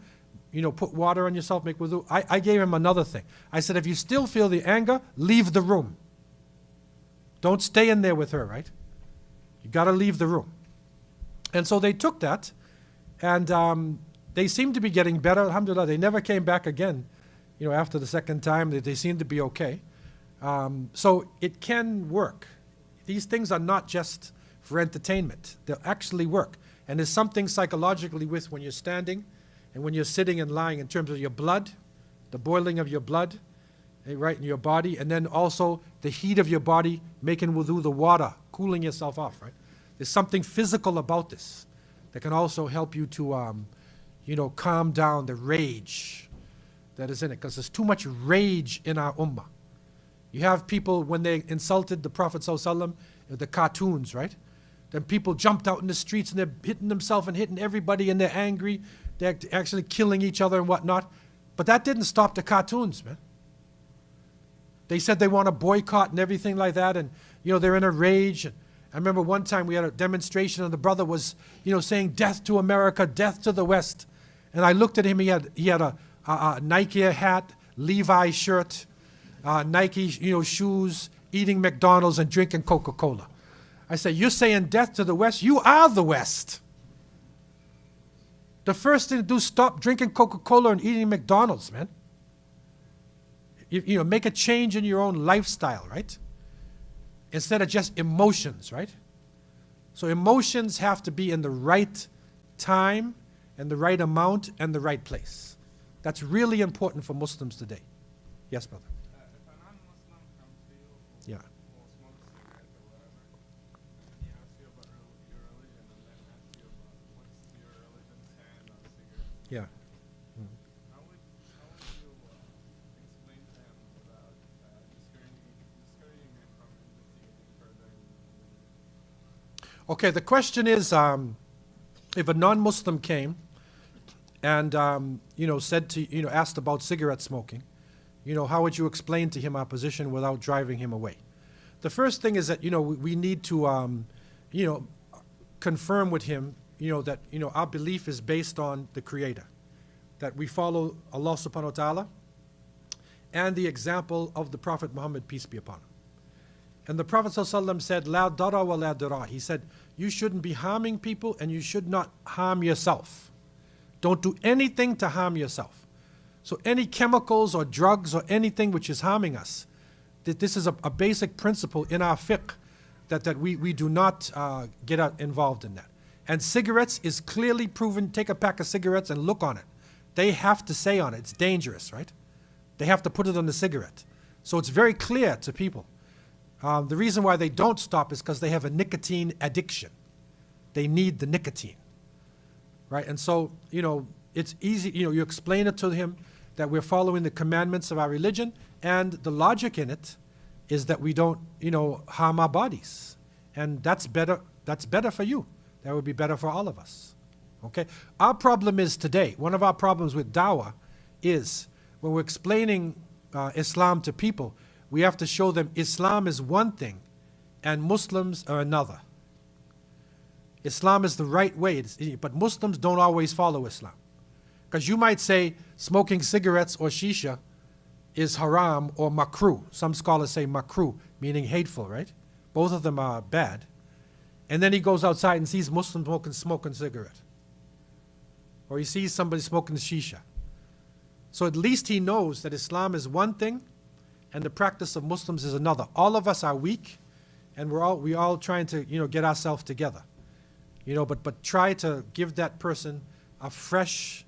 [SPEAKER 1] put water on yourself, make wudu. I gave him another thing. I said, if you still feel the anger, leave the room. Don't stay in there with her, right? You got to leave the room. And so they took that, and they seemed to be getting better. Alhamdulillah, they never came back again. After the second time, they seemed to be okay. So it can work. These things are not just for entertainment. They'll actually work. And there's something psychologically with when you're standing and when you're sitting and lying in terms of your blood, the boiling of your blood, right, in your body, and then also the heat of your body, making wudu, the water, cooling yourself off, right? There's something physical about this that can also help you to, calm down the rage that is in it, because there's too much rage in our ummah. You have people, when they insulted the Prophet ﷺ, the cartoons, right? Then people jumped out in the streets and they're hitting themselves and hitting everybody and they're angry. They're actually killing each other and whatnot. But that didn't stop the cartoons, man. They said they want to boycott and everything like that, and they're in a rage. And I remember one time we had a demonstration and the brother was, saying death to America, death to the West. And I looked at him, he had a Nike hat, Levi shirt, Nike, shoes, eating McDonald's and drinking Coca-Cola. I said, you're saying death to the West? You are the West. The first thing to do is stop drinking Coca-Cola and eating McDonald's, man. Make a change in your own lifestyle, right? Instead of just emotions, right? So emotions have to be in the right time and the right amount and the right place. That's really important for Muslims today. Yes, brother.
[SPEAKER 2] If a non-Muslim comes to you,
[SPEAKER 1] Yeah.
[SPEAKER 2] or smokes a cigarette or whatever, and he asks you about your religion, and then asks you about what's your religion stand on cigarettes,
[SPEAKER 1] Yeah.
[SPEAKER 2] how would you explain to him without discouraging him from investigating further?
[SPEAKER 1] Okay, the question is, if a non-Muslim came and said to asked about cigarette smoking, how would you explain to him our position without driving him away? The first thing is that we need to confirm with him that our belief is based on the Creator, that we follow Allah subhanahu wa ta'ala and the example of the Prophet Muhammad, peace be upon him. And the Prophet ﷺ said, La dara wa la dara. He said, you shouldn't be harming people and you should not harm yourself. Don't do anything to harm yourself. So any chemicals or drugs or anything which is harming us, this is a basic principle in our fiqh that we do not get involved in that. And cigarettes is clearly proven. Take a pack of cigarettes and look on it. They have to say on it, it's dangerous, right? They have to put it on the cigarette. So it's very clear to people. The reason why they don't stop is because they have a nicotine addiction. They need the nicotine, right? And so, it's easy, you explain it to him that we're following the commandments of our religion, and the logic in it is that we don't, harm our bodies. And that's better for you. That would be better for all of us, okay? Our problem is today, one of our problems with dawah is when we're explaining Islam to people, we have to show them Islam is one thing and Muslims are another. Islam is the right way, but Muslims don't always follow Islam. Because you might say smoking cigarettes or shisha is haram or makruh. Some scholars say makruh, meaning hateful, right? Both of them are bad. And then he goes outside and sees Muslims smoking cigarette. Or he sees somebody smoking shisha. So at least he knows that Islam is one thing and the practice of Muslims is another. All of us are weak, and we all trying to, get ourselves together. But try to give that person a fresh,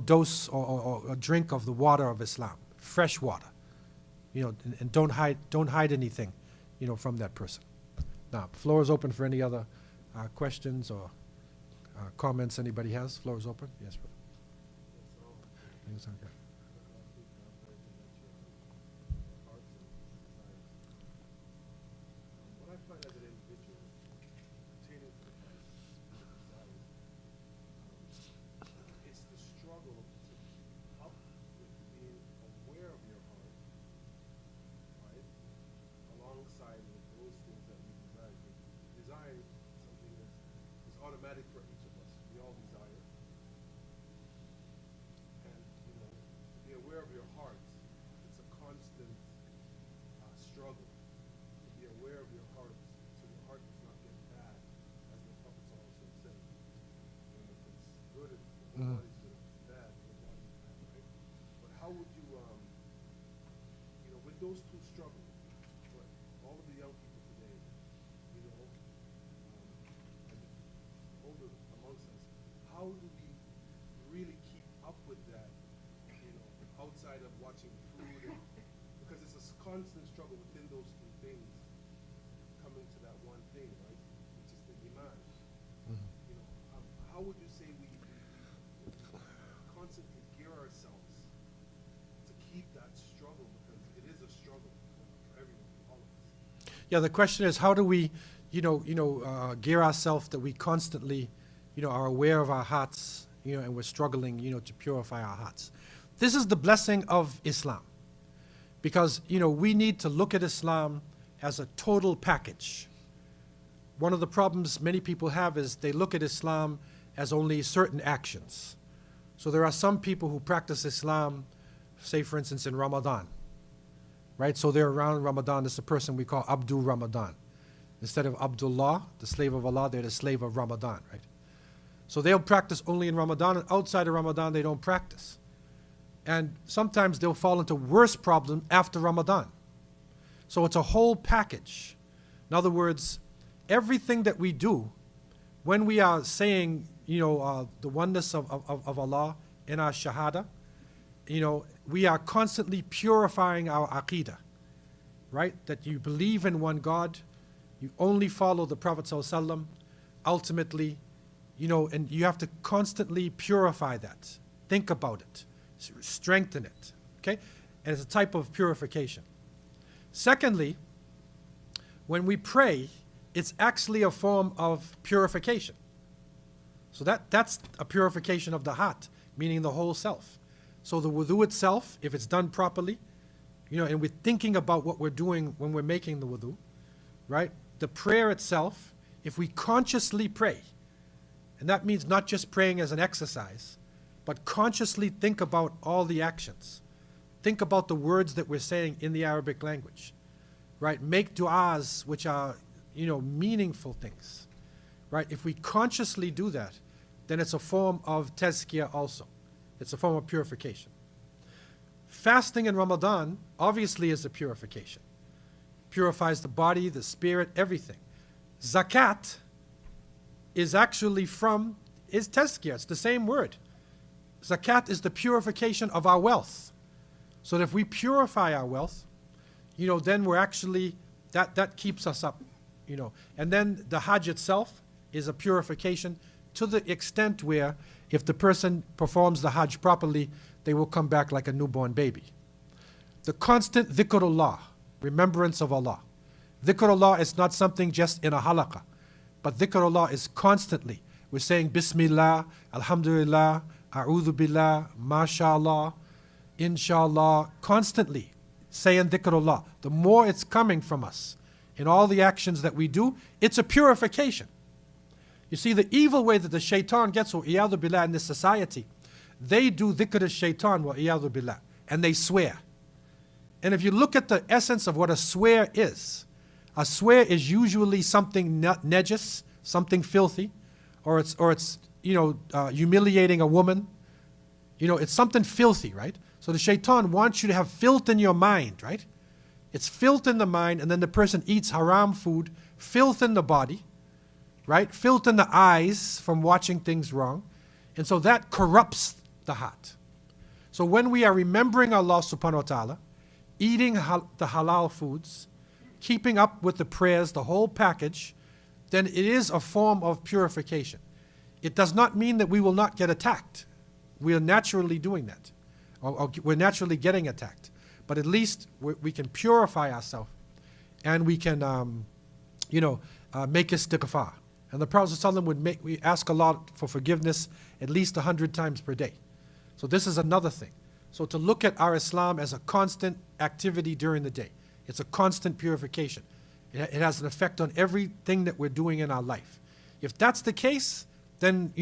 [SPEAKER 1] dose or a drink of the water of Islam, fresh water. And don't hide anything, from that person. Now, floor is open for any other questions or comments anybody has. Floor is open. Yes, brother. Yes, okay.
[SPEAKER 3] What I find as an individual pertaining to the Christ desires, it's the struggle to keep up with being aware of your heart, right? Alongside with those things that we desire. Desire is something that is automatic for each of us. We all desire. And, to be aware of your heart, it's a constant struggle. To be aware of your heart, so your heart does not get bad, as the Prophet also said. If it's good, if the body's good, if it's bad, the body's bad, right? But how would you, with those two struggles, for all of the young people today, and older amongst us, how do we really keep up with that, outside of watching food, because it's a constant struggle within those two things, coming to that one thing, right, which is the iman. How would you say we constantly gear ourselves to keep that struggle, because it is a struggle for everyone, for all of us.
[SPEAKER 1] Yeah, the question is, how do we, gear ourselves that we constantly, are aware of our hearts, and we're struggling, to purify our hearts. This is the blessing of Islam, because, we need to look at Islam as a total package. One of the problems many people have is they look at Islam as only certain actions. So there are some people who practice Islam, say for instance in Ramadan, right? So they're around Ramadan. This is a person we call Abdul Ramadan. Instead of Abdullah, the slave of Allah, they're the slave of Ramadan, right? So they'll practice only in Ramadan, and outside of Ramadan they don't practice. And sometimes they'll fall into worse problems after Ramadan. So it's a whole package. In other words, everything that we do, when we are saying, the oneness of Allah in our shahada, we are constantly purifying our aqidah, right? That you believe in one God, you only follow the Prophet ﷺ, ultimately, and you have to constantly purify that. Think about it, strengthen it, okay? And it's a type of purification. Secondly, when we pray, it's actually a form of purification. So that's a purification of the heart, meaning the whole self. So the wudu itself, if it's done properly, and we're thinking about what we're doing when we're making the wudu, right? The prayer itself, if we consciously pray, and that means not just praying as an exercise, but consciously think about all the actions. Think about the words that we're saying in the Arabic language, right? Make du'as, which are, meaningful things, right? If we consciously do that, then it's a form of tazkiyah also. It's a form of purification. Fasting in Ramadan obviously is a purification. Purifies the body, the spirit, everything. Zakat is actually is tazkiyah. It's the same word. Zakat is the purification of our wealth. So that if we purify our wealth, then we're actually, that keeps us up, And then the Hajj itself is a purification to the extent where if the person performs the Hajj properly, they will come back like a newborn baby. The constant dhikrullah, remembrance of Allah. Dhikrullah is not something just in a halaqah, but dhikrullah is constantly. We're saying Bismillah, Alhamdulillah, A'udhu Billah, MashaAllah, Inshallah, constantly saying dhikrullah. The more it's coming from us in all the actions that we do, it's a purification. You see, the evil way that the shaitan gets, or iyadu billah, in this society, they do dhikr al-shaytan wa iyadhu billah, and they swear. And if you look at the essence of what a swear is usually something najis, something filthy, or it's humiliating a woman. It's something filthy, right? So the shaitan wants you to have filth in your mind, right? It's filth in the mind, and then the person eats haram food, filth in the body, right? Filth in the eyes from watching things wrong. And so that corrupts the heart. So when we are remembering Allah subhanahu wa ta'ala, eating the halal foods, keeping up with the prayers, the whole package, then it is a form of purification. It does not mean that we will not get attacked. We are naturally doing that. Or we're naturally getting attacked. But at least we can purify ourselves, and we can, make istighfar. And the Prophet ﷺ we ask Allah for forgiveness at least 100 times per day. So this is another thing. So to look at our Islam as a constant activity during the day. It's a constant purification. It has an effect on everything that we're doing in our life. If that's the case, then,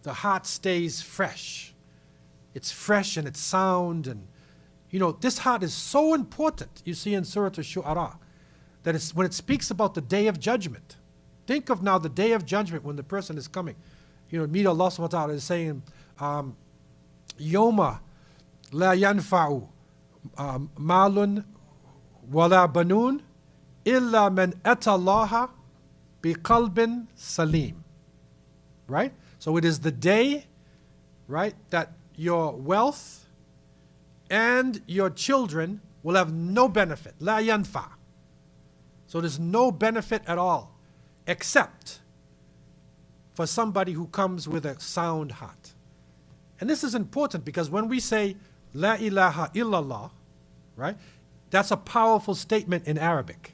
[SPEAKER 1] the heart stays fresh. It's fresh and it's sound. And, this heart is so important, you see in Surah Al-Shu'ara, that it's, when it speaks about the day of judgment, think of now the day of judgment when the person is coming. Meet Allah subhanahu wa ta'ala is saying, Yoma la yanfa'u malun wala banun illa man atallaha biqalbin salim. Right? So it is the day, right, that your wealth and your children will have no benefit. La yanfa. So there's no benefit at all, except for somebody who comes with a sound heart. And this is important because when we say La ilaha illallah, right, that's a powerful statement in Arabic.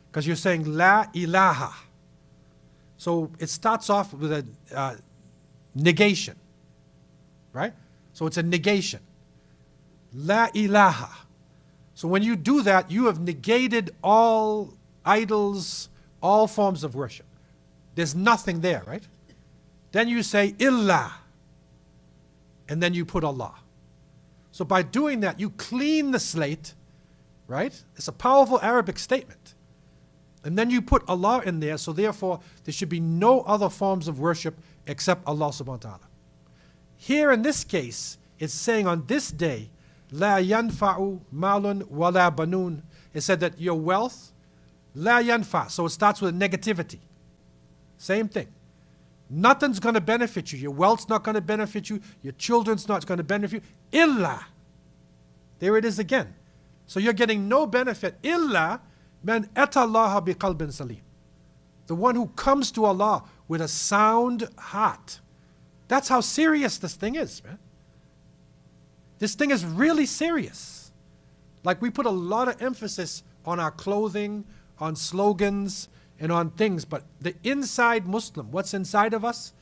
[SPEAKER 1] Because you're saying La ilaha. So it starts off with a negation, right? So it's a negation. La ilaha. So when you do that, you have negated all idols, all forms of worship. There's nothing there, right? Then you say illa, and then you put Allah. So by doing that, you clean the slate, right? It's a powerful Arabic statement. And then you put Allah in there, so therefore there should be no other forms of worship except Allah subhanahu wa ta'ala. Here in this case, it's saying on this day, La yanfa'u malun wala banun. It said that your wealth, La yanfa. So it starts with negativity. Same thing. Nothing's going to benefit you. Your wealth's not going to benefit you. Your children's not going to benefit you. Illa. There it is again. So you're getting no benefit. Illa man atallaha biqalbin salim. The one who comes to Allah with a sound heart. That's how serious this thing is, man. This thing is really serious. Like we put a lot of emphasis on our clothing, on slogans, and on things, but the inside Muslim, what's inside of us,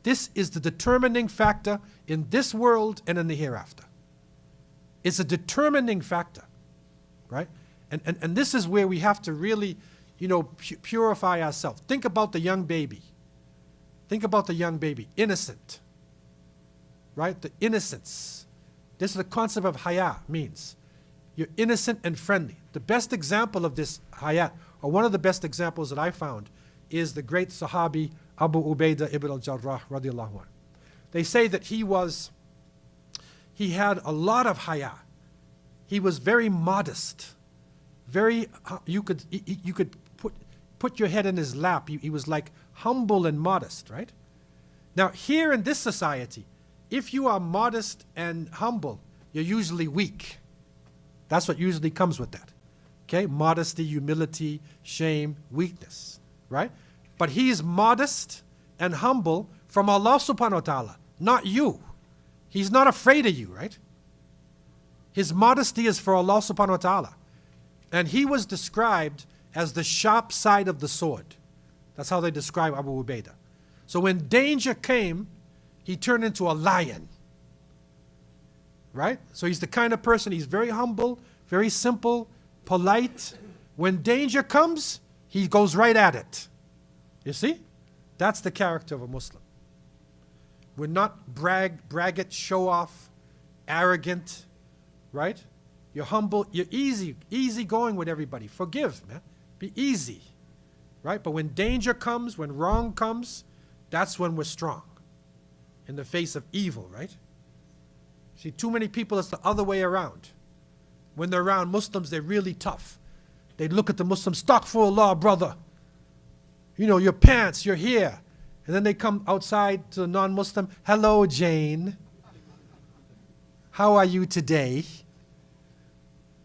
[SPEAKER 1] this is the determining factor in this world and in the hereafter. It's a determining factor, right? And this is where we have to really, purify ourselves. Think about the young baby. Think about the young baby, innocent, right? The innocence. This is the concept of haya means. You're innocent and friendly. The best example of this hayat, or one of the best examples that I found, is the great Sahabi Abu Ubaidah ibn al-Jarrah radiallahu anhu. They say that he had a lot of haya. He was very modest. You could put your head in his lap. He was like humble and modest, right? Now here in this society, if you are modest and humble, you're usually weak. That's what usually comes with that. Okay? Modesty, humility, shame, weakness. Right? But he is modest and humble from Allah subhanahu wa ta'ala, not you. He's not afraid of you, right? His modesty is for Allah subhanahu wa ta'ala. And he was described as the sharp side of the sword. That's how they describe Abu Ubaidah. So when danger came, he turned into a lion. Right? So he's the kind of person, he's very humble, very simple, polite. When danger comes, he goes right at it. You see? That's the character of a Muslim. We're not braggart, show off, arrogant, right? You're humble, you're easy going with everybody. Forgive, man. Be easy, right? But when danger comes, when wrong comes, that's when we're strong in the face of evil, right? See, too many people, it's the other way around. When they're around Muslims, they're really tough. They look at the Muslims, astaghfirullah, brother. You know, your pants, your hair. And then they come outside to the non-Muslim, hello, Jane. How are you today?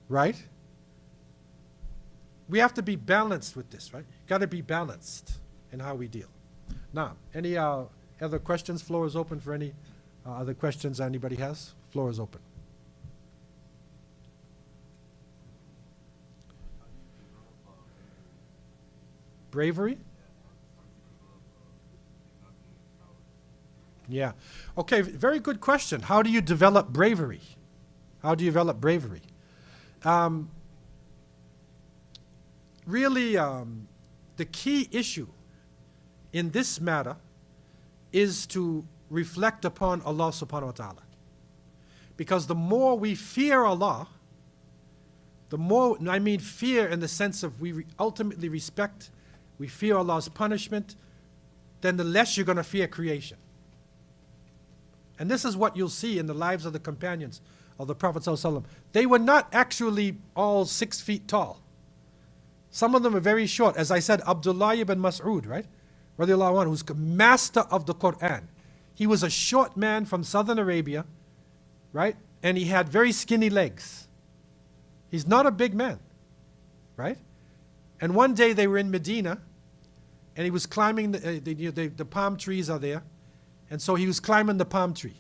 [SPEAKER 1] Right? We have to be balanced with this, right? Got to be balanced in how we deal. Now, any other questions? Floor is open for any other questions anybody has. Floor is open. Bravery? Yeah. Okay, very good question. How do you develop bravery? How do you develop bravery? Really, the key issue in this matter is to reflect upon Allah subhanahu wa ta'ala. Because the more we fear Allah, the more, I mean fear in the sense of we ultimately respect, we fear Allah's punishment, then the less you're going to fear creation. And this is what you'll see in the lives of the companions of the Prophet ﷺ. They were not actually all 6 feet tall. Some of them are very short. As I said, Abdullah ibn Mas'ud, right? Radiallahu anhu, who's master of the Quran. He was a short man from southern Arabia, right? And he had very skinny legs. He's not a big man, right? And one day they were in Medina, and he was climbing, the palm trees are there. And so he was climbing the palm tree.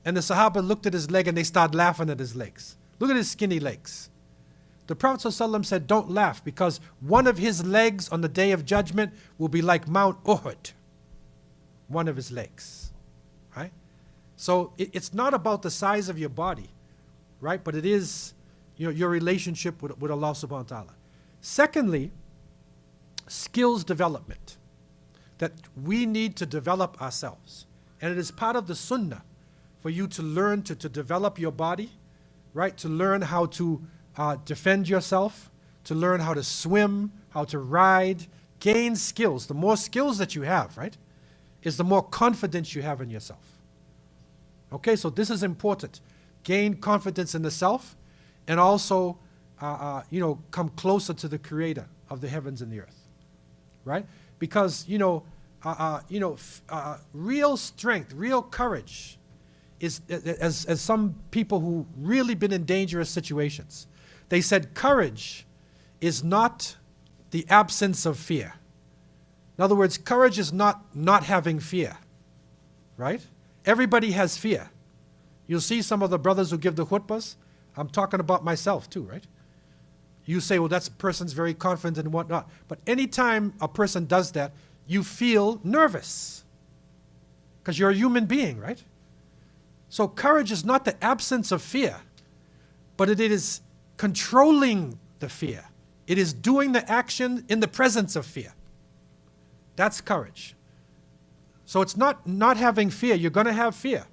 [SPEAKER 1] And the Sahaba looked at his leg and they started laughing at his legs. Look at his skinny legs. The Prophet ﷺ said, don't laugh, because one of his legs on the day of judgment will be like Mount Uhud. One of his legs, right? So it's not about the size of your body, right? But it is, you know, your relationship with Allah subhanahu wa ta'ala. Secondly, skills development. That we need to develop ourselves. And it is part of the sunnah for you to learn to develop your body, right? To learn how to defend yourself, to learn how to swim, how to ride, gain skills. The more skills that you have, right, is the more confidence you have in yourself. Okay, so this is important. Gain confidence in the self, and also, you know, come closer to the Creator of the heavens and the earth, right? Because, real strength, real courage is, as some people who really been in dangerous situations, they said courage is not the absence of fear. In other words, courage is not having fear, right? Everybody has fear. You'll see some of the brothers who give the khutbahs. I'm talking about myself too, right? You say, well, that person's very confident and whatnot. But anytime a person does that, you feel nervous. Because you're a human being, right? So courage is not the absence of fear, but it is controlling the fear. It is doing the action in the presence of fear. That's courage. So it's not having fear. You're going to have fear.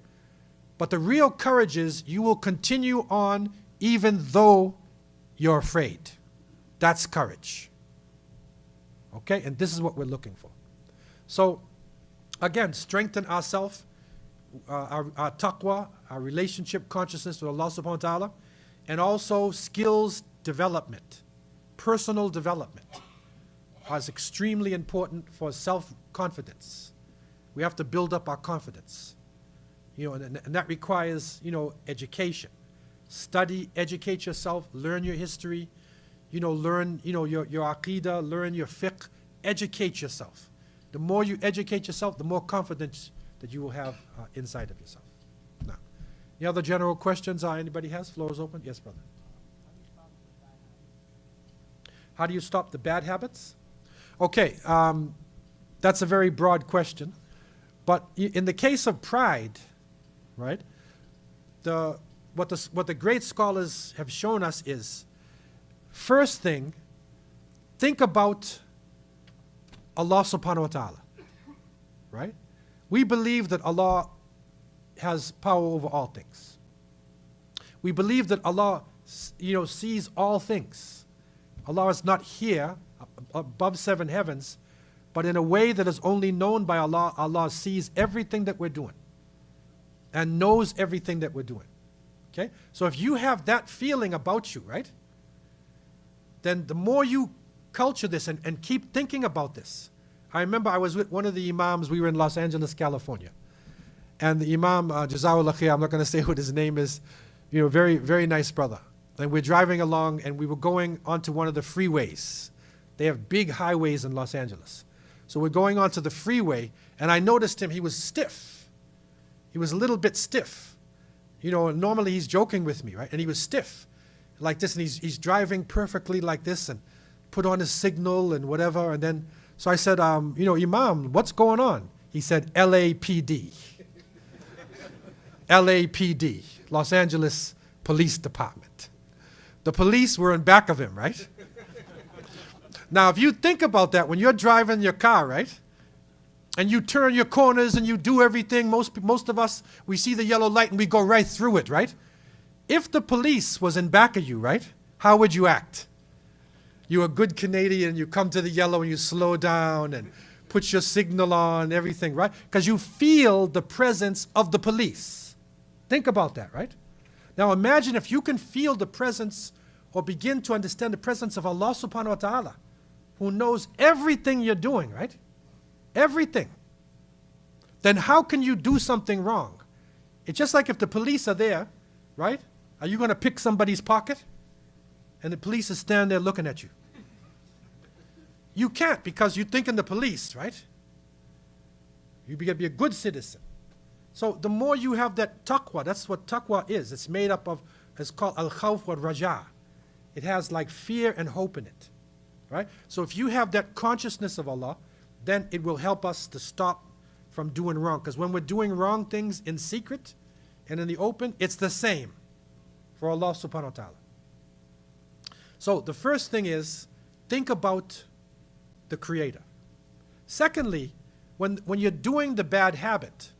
[SPEAKER 1] But the real courage is you will continue on even though you're afraid. That's courage. Okay? And this is what we're looking for. So, again, strengthen ourselves, our taqwa, our relationship consciousness with Allah subhanahu wa ta'ala, and also skills development, personal development is extremely important for self-confidence. We have to build up our confidence. You know, and that requires, you know, education. Study, educate yourself, learn your history, you know, learn, you know, your aqidah, learn your fiqh, educate yourself. The more you educate yourself, the more confidence that you will have inside of yourself. Now, any other general questions anybody has? Floor is open. Yes, brother. How do you stop the bad habits? Okay, that's a very broad question. But in the case of pride, right, what the great scholars have shown us is, first thing, think about Allah subhanahu wa ta'ala, right? We believe that Allah has power over all things. We believe that Allah, sees all things. Allah is not here above 7 heavens, but in a way that is only known by Allah. Allah sees everything that we're doing and knows everything that we're doing. Okay? So if you have that feeling about you, right, then the more you culture this and keep thinking about this. I remember I was with one of the imams. We were in Los Angeles, California. And the imam, Jazawullah Khair, I'm not going to say what his name is, very, very nice brother. And we're driving along, and we were going onto one of the freeways. They have big highways in Los Angeles. So we're going onto the freeway, and I noticed him. He was stiff. He was a little bit stiff. Normally he's joking with me, right? And he was stiff like this, and he's driving perfectly like this and put on his signal and whatever. And then, so I said, Imam, what's going on? He said, LAPD. LAPD, Los Angeles Police Department. The police were in back of him, right? Now, if you think about that, when you're driving your car, right? And you turn your corners and you do everything, most of us, we see the yellow light and we go right through it, right? If the police was in back of you, right? How would you act? You're a good Canadian, you come to the yellow and you slow down and put your signal on, everything, right? Because you feel the presence of the police. Think about that, right? Now imagine if you can feel the presence or begin to understand the presence of Allah subhanahu wa ta'ala, who knows everything you're doing, right? Everything. Then how can you do something wrong? It's just like if the police are there, right? Are you going to pick somebody's pocket? And the police is standing there looking at you. You can't, because you're thinking the police, right? You got to be a good citizen. So the more you have that taqwa, that's what taqwa is. It's made up of, it's called al-khawf wa raja. It has like fear and hope in it, right? So if you have that consciousness of Allah, then it will help us to stop from doing wrong. Because when we're doing wrong things in secret and in the open, it's the same for Allah subhanahu wa ta'ala. So the first thing is, think about the Creator. Secondly, when you're doing the bad habit,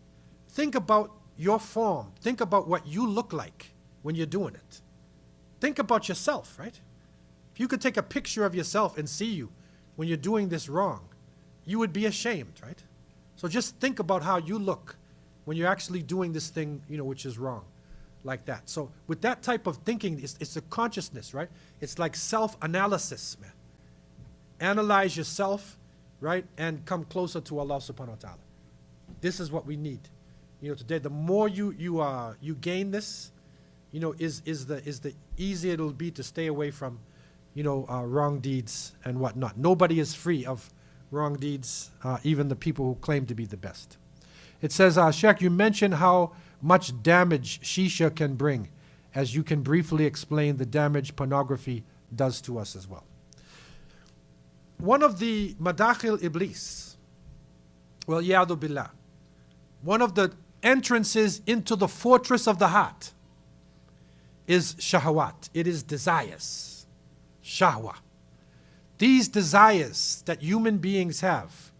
[SPEAKER 1] think about your form. Think about what you look like when you're doing it. Think about yourself, right? If you could take a picture of yourself and see you when you're doing this wrong, you would be ashamed, right? So just think about how you look when you're actually doing this thing, which is wrong, like that. So with that type of thinking, it's a consciousness, right? It's like self-analysis, man. Analyze yourself, right? And come closer to Allah subhanahu wa ta'ala. This is what we need. Today, the more you gain this, is the easier it'll be to stay away from, wrong deeds and whatnot. Nobody is free of wrong deeds, even the people who claim to be the best. It says, Sheikh, you mentioned how much damage shisha can bring, as you can briefly explain the damage pornography does to us as well. One of the madakhil iblis, well, yadu billah, one of the entrances into the fortress of the heart is shahawat. It is desires, shahwa. These desires that human beings have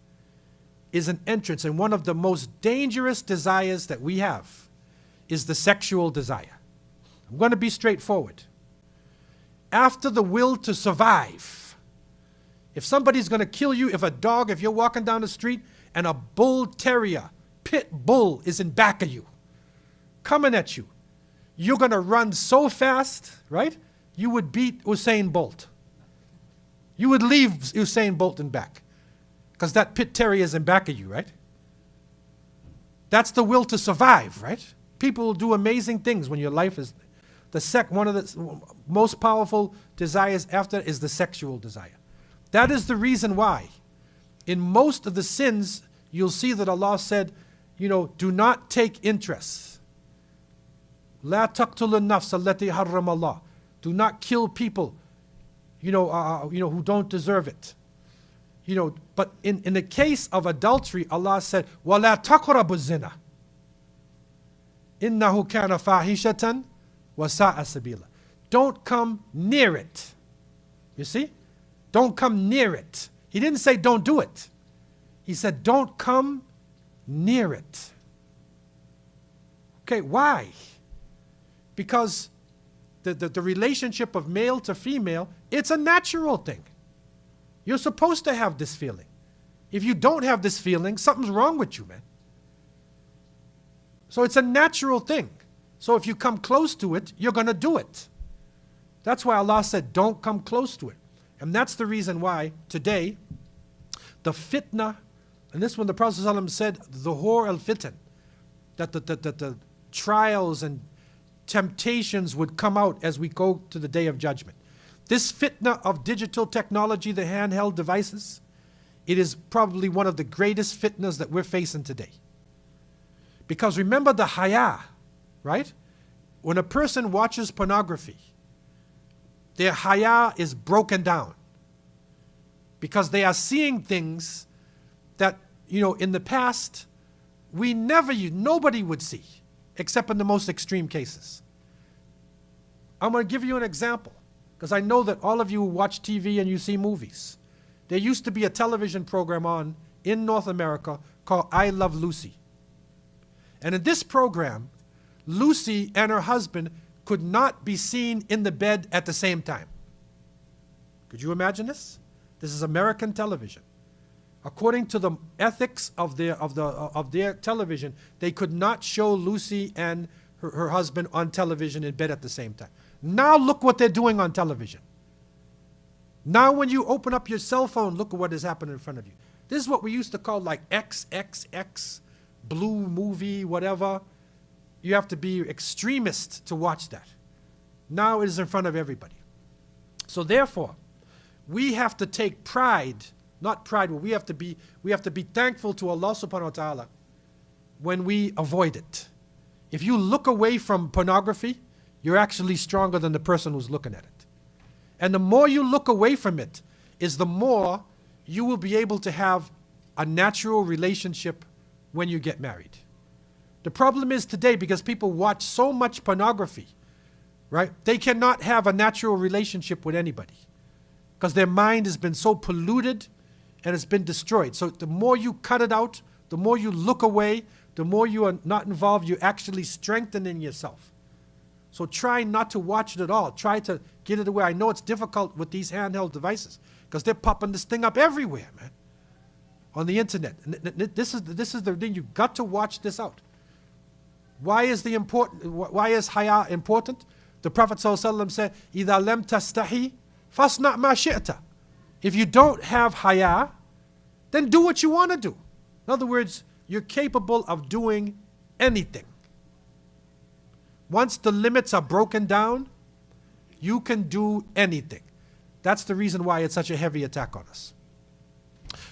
[SPEAKER 1] is an entrance, and one of the most dangerous desires that we have is the sexual desire. I'm going to be straightforward. After the will to survive, if somebody's going to kill you, if you're walking down the street and a bull terrier, pit bull is in back of you, coming at you, you're going to run so fast, right? You would beat Usain Bolt. You would leave Usain Bolt in back, because that pit terrier is in back of you, right? That's the will to survive, right? People will do amazing things when your life is one of the most powerful desires after is the sexual desire. That is the reason why in most of the sins you'll see that Allah said, do not take interest. La taqtulun nafs allati harram Allah. Do not kill people, who don't deserve it. But in the case of adultery, Allah said, وَلَا تَقْرَبُ الزِّنَا إِنَّهُ كَانَ فَاحِشَةً وَسَاءَ سَبِيلًا. Don't come near it. You see? Don't come near it. He didn't say don't do it. He said don't come near it. Okay, why? Because the relationship of male to female, it's a natural thing. You're supposed to have this feeling. If you don't have this feeling, something's wrong with you, man. So it's a natural thing. So if you come close to it, you're going to do it. That's why Allah said, don't come close to it. And that's the reason why today, the fitna, and this one the Prophet ﷺ said, Dhuhur al-fitan, that the trials and temptations would come out as we go to the Day of Judgment. This fitna of digital technology, the handheld devices, it is probably one of the greatest fitnas that we're facing today. Because remember the haya, right? When a person watches pornography, their haya is broken down. Because they are seeing things that, in the past, nobody would see, except in the most extreme cases. I'm going to give you an example, because I know that all of you watch TV and you see movies. There used to be a television program on in North America called I Love Lucy. And in this program, Lucy and her husband could not be seen in the bed at the same time. Could you imagine this? This is American television. According to the ethics of their television, they could not show Lucy and her husband on television in bed at the same time. Now look what they're doing on television. Now when you open up your cell phone, look at what is happening in front of you. This is what we used to call like XXX, blue movie, whatever. You have to be extremist to watch that. Now it is in front of everybody. So therefore, we have to take pride, not pride, but we have to be thankful to Allah subhanahu wa ta'ala when we avoid it. If you look away from pornography, you're actually stronger than the person who's looking at it. And the more you look away from it, is the more you will be able to have a natural relationship when you get married. The problem is today, because people watch so much pornography, right? They cannot have a natural relationship with anybody because their mind has been so polluted and it's been destroyed. So the more you cut it out, the more you look away, the more you are not involved, you're actually strengthening yourself. So try not to watch it at all. Try to get it away. I know it's difficult with these handheld devices because they're popping this thing up everywhere, man, on the internet. And this is the thing. You've got to watch this out. Why is haya important? The Prophet ﷺ said, إِذَا لَمْ تَسْتَحِي فَاصْنَعْ مَا شِئْتَ. If you don't have haya, then do what you want to do. In other words, you're capable of doing anything. Once the limits are broken down, you can do anything. That's the reason why it's such a heavy attack on us.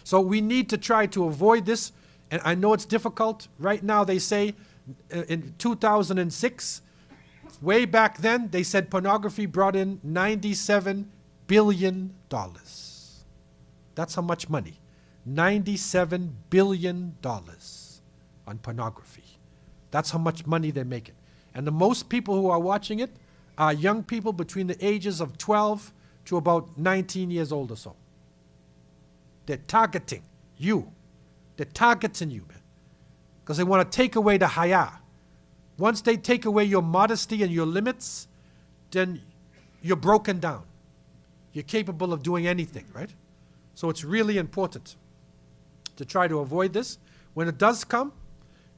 [SPEAKER 1] So we need to try to avoid this. And I know it's difficult. Right now they say in 2006, way back then, they said pornography brought in $97 billion. That's how much money. $97 billion on pornography. That's how much money they're making. And the most people who are watching it are young people between the ages of 12 to about 19 years old or so. They're targeting you. They're targeting you, man. Because they want to take away the haya. Once they take away your modesty and your limits, then you're broken down. You're capable of doing anything, right? So it's really important to try to avoid this. When it does come,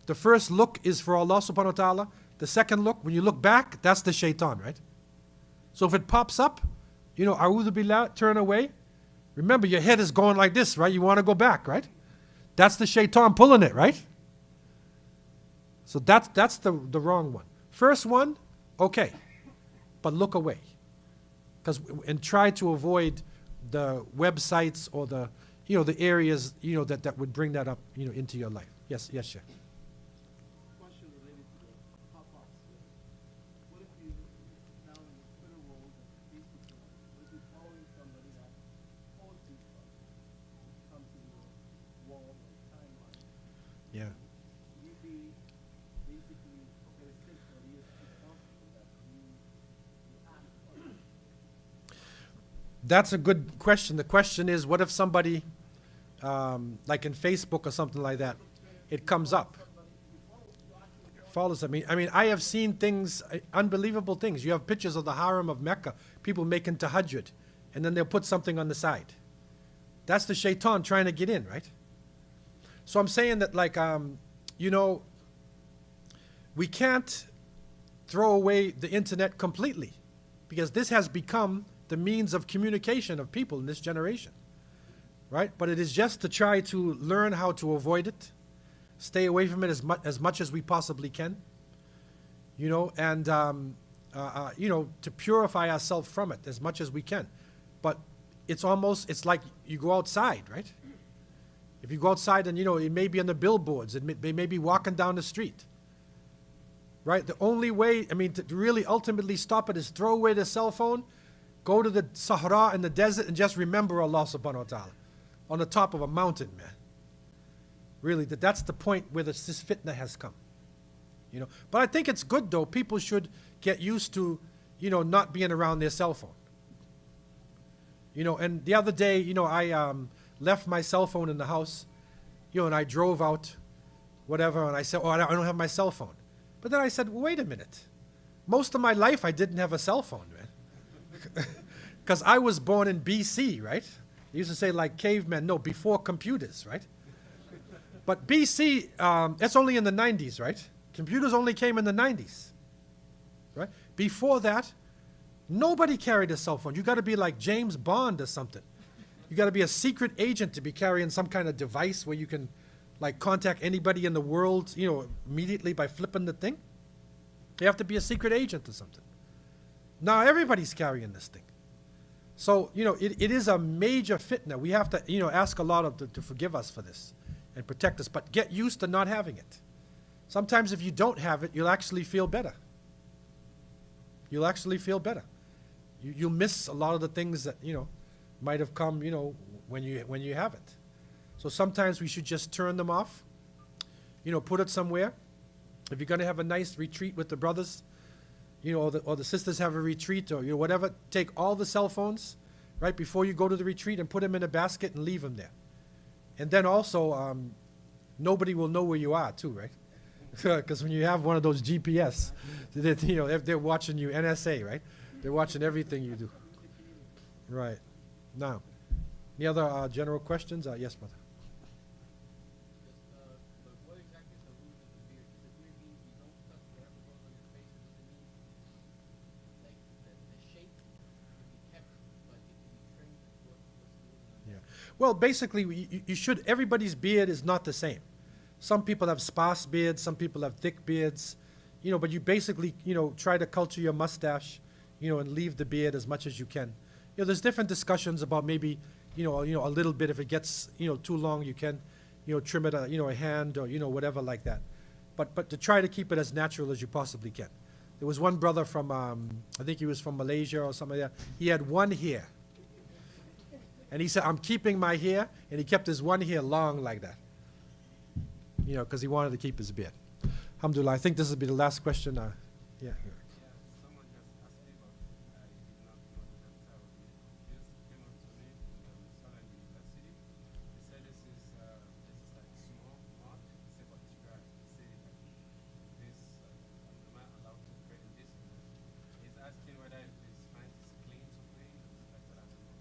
[SPEAKER 1] the first look is for Allah subhanahu wa ta'ala. The second look, when you look back, that's the shaitan, right? So if it pops up, a'udhu billah, turn away. Remember, your head is going like this, right? You want to go back, right? That's the shaitan pulling it, right? So that's the wrong one. First one, okay, but look away. And try to avoid the websites or the areas, that would bring that up, into your life. Yes, Sheikh.
[SPEAKER 4] Question related to the pop-ups. What if you now in the Twitter world and Facebook world, what if you're following somebody that posts stuff, comes to your wall or timeline?
[SPEAKER 1] Yeah.
[SPEAKER 4] You be basically okay, it's simple. You responsible that you act on it.
[SPEAKER 1] That's a good question. The question is, what if somebody, like in Facebook or something like that, it comes up. Follows. I mean, I have seen things, unbelievable things. You have pictures of the Haram of Mecca, people making tahajjud, and then they'll put something on the side. That's the shaitan trying to get in, right? So I'm saying that, like, you know, we can't throw away the internet completely, because this has become the means of communication of people in this generation, right? But it is just to try to learn how to avoid it, stay away from it as much as we possibly can, you know, and you know, to purify ourselves from it as much as we can. But it's like you go outside, right? If you go outside and, you know, it may be on the billboards, they may be walking down the street, right? The only way, I mean, to really ultimately stop it is throw away the cell phone, go to the Sahara in the desert, and just remember Allah subhanahu wa ta'ala on the top of a mountain, man. Really, that's the point where this fitna has come, you know. But I think it's good, though. People should get used to, you know, not being around their cell phone. You know, and the other day, you know, I left my cell phone in the house, you know, and I drove out, whatever, and I said, oh, I don't have my cell phone. But then I said, well, wait a minute. Most of my life, I didn't have a cell phone, man. Because I was born in BC, right? They used to say, like, cavemen. No, before computers, right? But BC, that's only in the 90s, right? Computers only came in the 90s, right? Before that, nobody carried a cell phone. You got to be like James Bond or something. You got to be a secret agent to be carrying some kind of device where you can, like, contact anybody in the world, you know, immediately by flipping the thing. You have to be a secret agent or something. Now everybody's carrying this thing. So, you know, it is a major fitna. We have to, you know, ask Allah to forgive us for this and protect us, but get used to not having it. Sometimes if you don't have it, you'll actually feel better. You'll actually feel better. You'll miss a lot of the things that, you know, might have come, you know, when you have it. So sometimes we should just turn them off, you know, put it somewhere. If you're going to have a nice retreat with the brothers, you know, or the sisters have a retreat, or, you know, whatever, take all the cell phones right before you go to the retreat and put them in a basket and leave them there. And then also, nobody will know where you are too, right? Because when you have one of those GPS, you know, they're watching you, NSA, right? They're watching everything you do. Right. Now, any other general questions? Yes, mother.
[SPEAKER 4] What exactly is the rule of the beard? Does the beard mean you don't touch whatever goes on your face? Does it mean, like, the shape can be kept, but it can be trimmed? What's the rule?
[SPEAKER 1] Yeah. Well, basically, you should, everybody's beard is not the same. Some people have sparse beards, some people have thick beards, you know, but you basically, you know, try to culture your mustache, you know, and leave the beard as much as you can. You know, there's different discussions about maybe, you know, a little bit, if it gets, you know, too long, you can, you know, trim it, you know, a hand or, you know, whatever like that. But to try to keep it as natural as you possibly can. There was one brother from, I think he was from Malaysia or something like that. He had one hair. And he said, I'm keeping my hair, and he kept his one hair long like that. You know, because he wanted to keep his beard. Alhamdulillah, I think this will be the last question. Yeah.
[SPEAKER 2] Yeah, someone just asked me, but I did not know the answer. He just came up to me in the Southern University. He said this is like small mud. He said, but it's dry. He said, this, am I allowed to pray in this? He's asking whether his pants is clean to pray. I said, I don't know.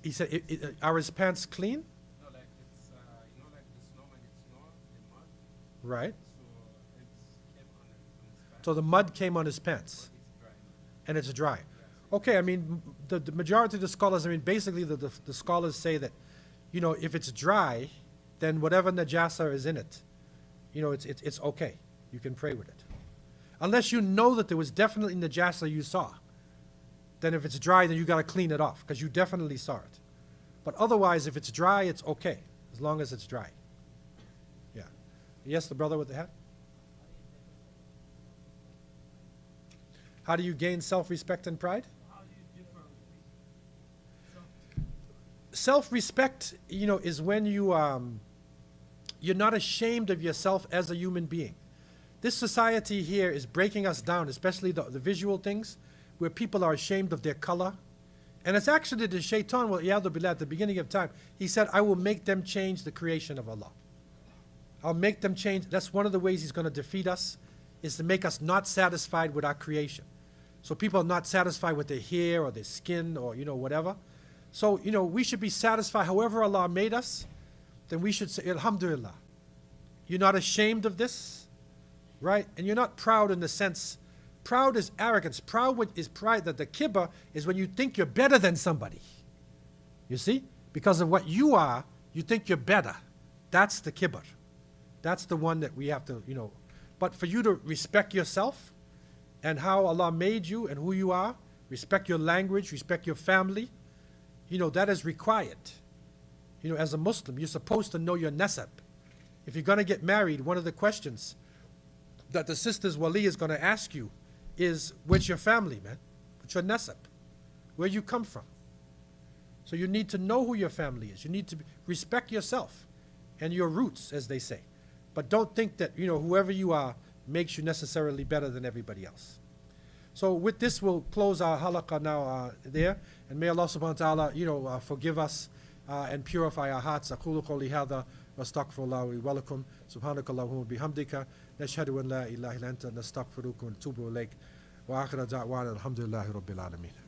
[SPEAKER 1] He said, are his pants clean?
[SPEAKER 2] No, like it's, you know, like the snow when it snows, the mud.
[SPEAKER 1] Right.
[SPEAKER 2] So it came on his pants.
[SPEAKER 1] So the mud came on his pants.
[SPEAKER 2] It's dry.
[SPEAKER 1] And it's dry. Okay, I mean, the majority of the scholars, I mean, basically the scholars say that, you know, if it's dry, then whatever najasa is in it, you know, it's okay. You can pray with it. Unless you know that there was definitely najasa you saw. Then if it's dry, then you got to clean it off, because you definitely saw it. But otherwise, if it's dry, it's okay, as long as it's dry. Yeah. Yes, the brother with the hat? How do you gain self-respect and pride?
[SPEAKER 4] How do you differ
[SPEAKER 1] Self-respect, you know, is when you're not ashamed of yourself as a human being. This society here is breaking us down, especially the visual things, where people are ashamed of their color. And it's actually the shaitan, well, at the beginning of time, he said, I will make them change the creation of Allah. I'll make them change. That's one of the ways he's going to defeat us, is to make us not satisfied with our creation. So people are not satisfied with their hair or their skin or, whatever. So, we should be satisfied however Allah made us. Then we should say, Alhamdulillah. You're not ashamed of this, right? And you're not proud in the sense, proud is arrogance. Proud is pride. That the kibr is when you think you're better than somebody. You see? Because of what you are, you think you're better. That's the kibr. That's the one that we have to, But for you to respect yourself and how Allah made you and who you are, respect your language, respect your family, that is required. As a Muslim, you're supposed to know your nasab. If you're going to get married, one of the questions that the sister's wali is going to ask you is, where's your family, man? What's your nasab? Where you come from? So you need to know who your family is. You need to respect yourself and your roots, as they say. But don't think that, whoever you are makes you necessarily better than everybody else. So with this, we'll close our halaqah now there. And may Allah subhanahu wa ta'ala, forgive us and purify our hearts. أقول قولي هذا واستغفر الله لي ولكم سبحانك اللهم وبحمدك نشهد أن لا إله إلا أنت نستغفرك ونتوب إليك وآخر دعوانا الحمد لله رب العالمين.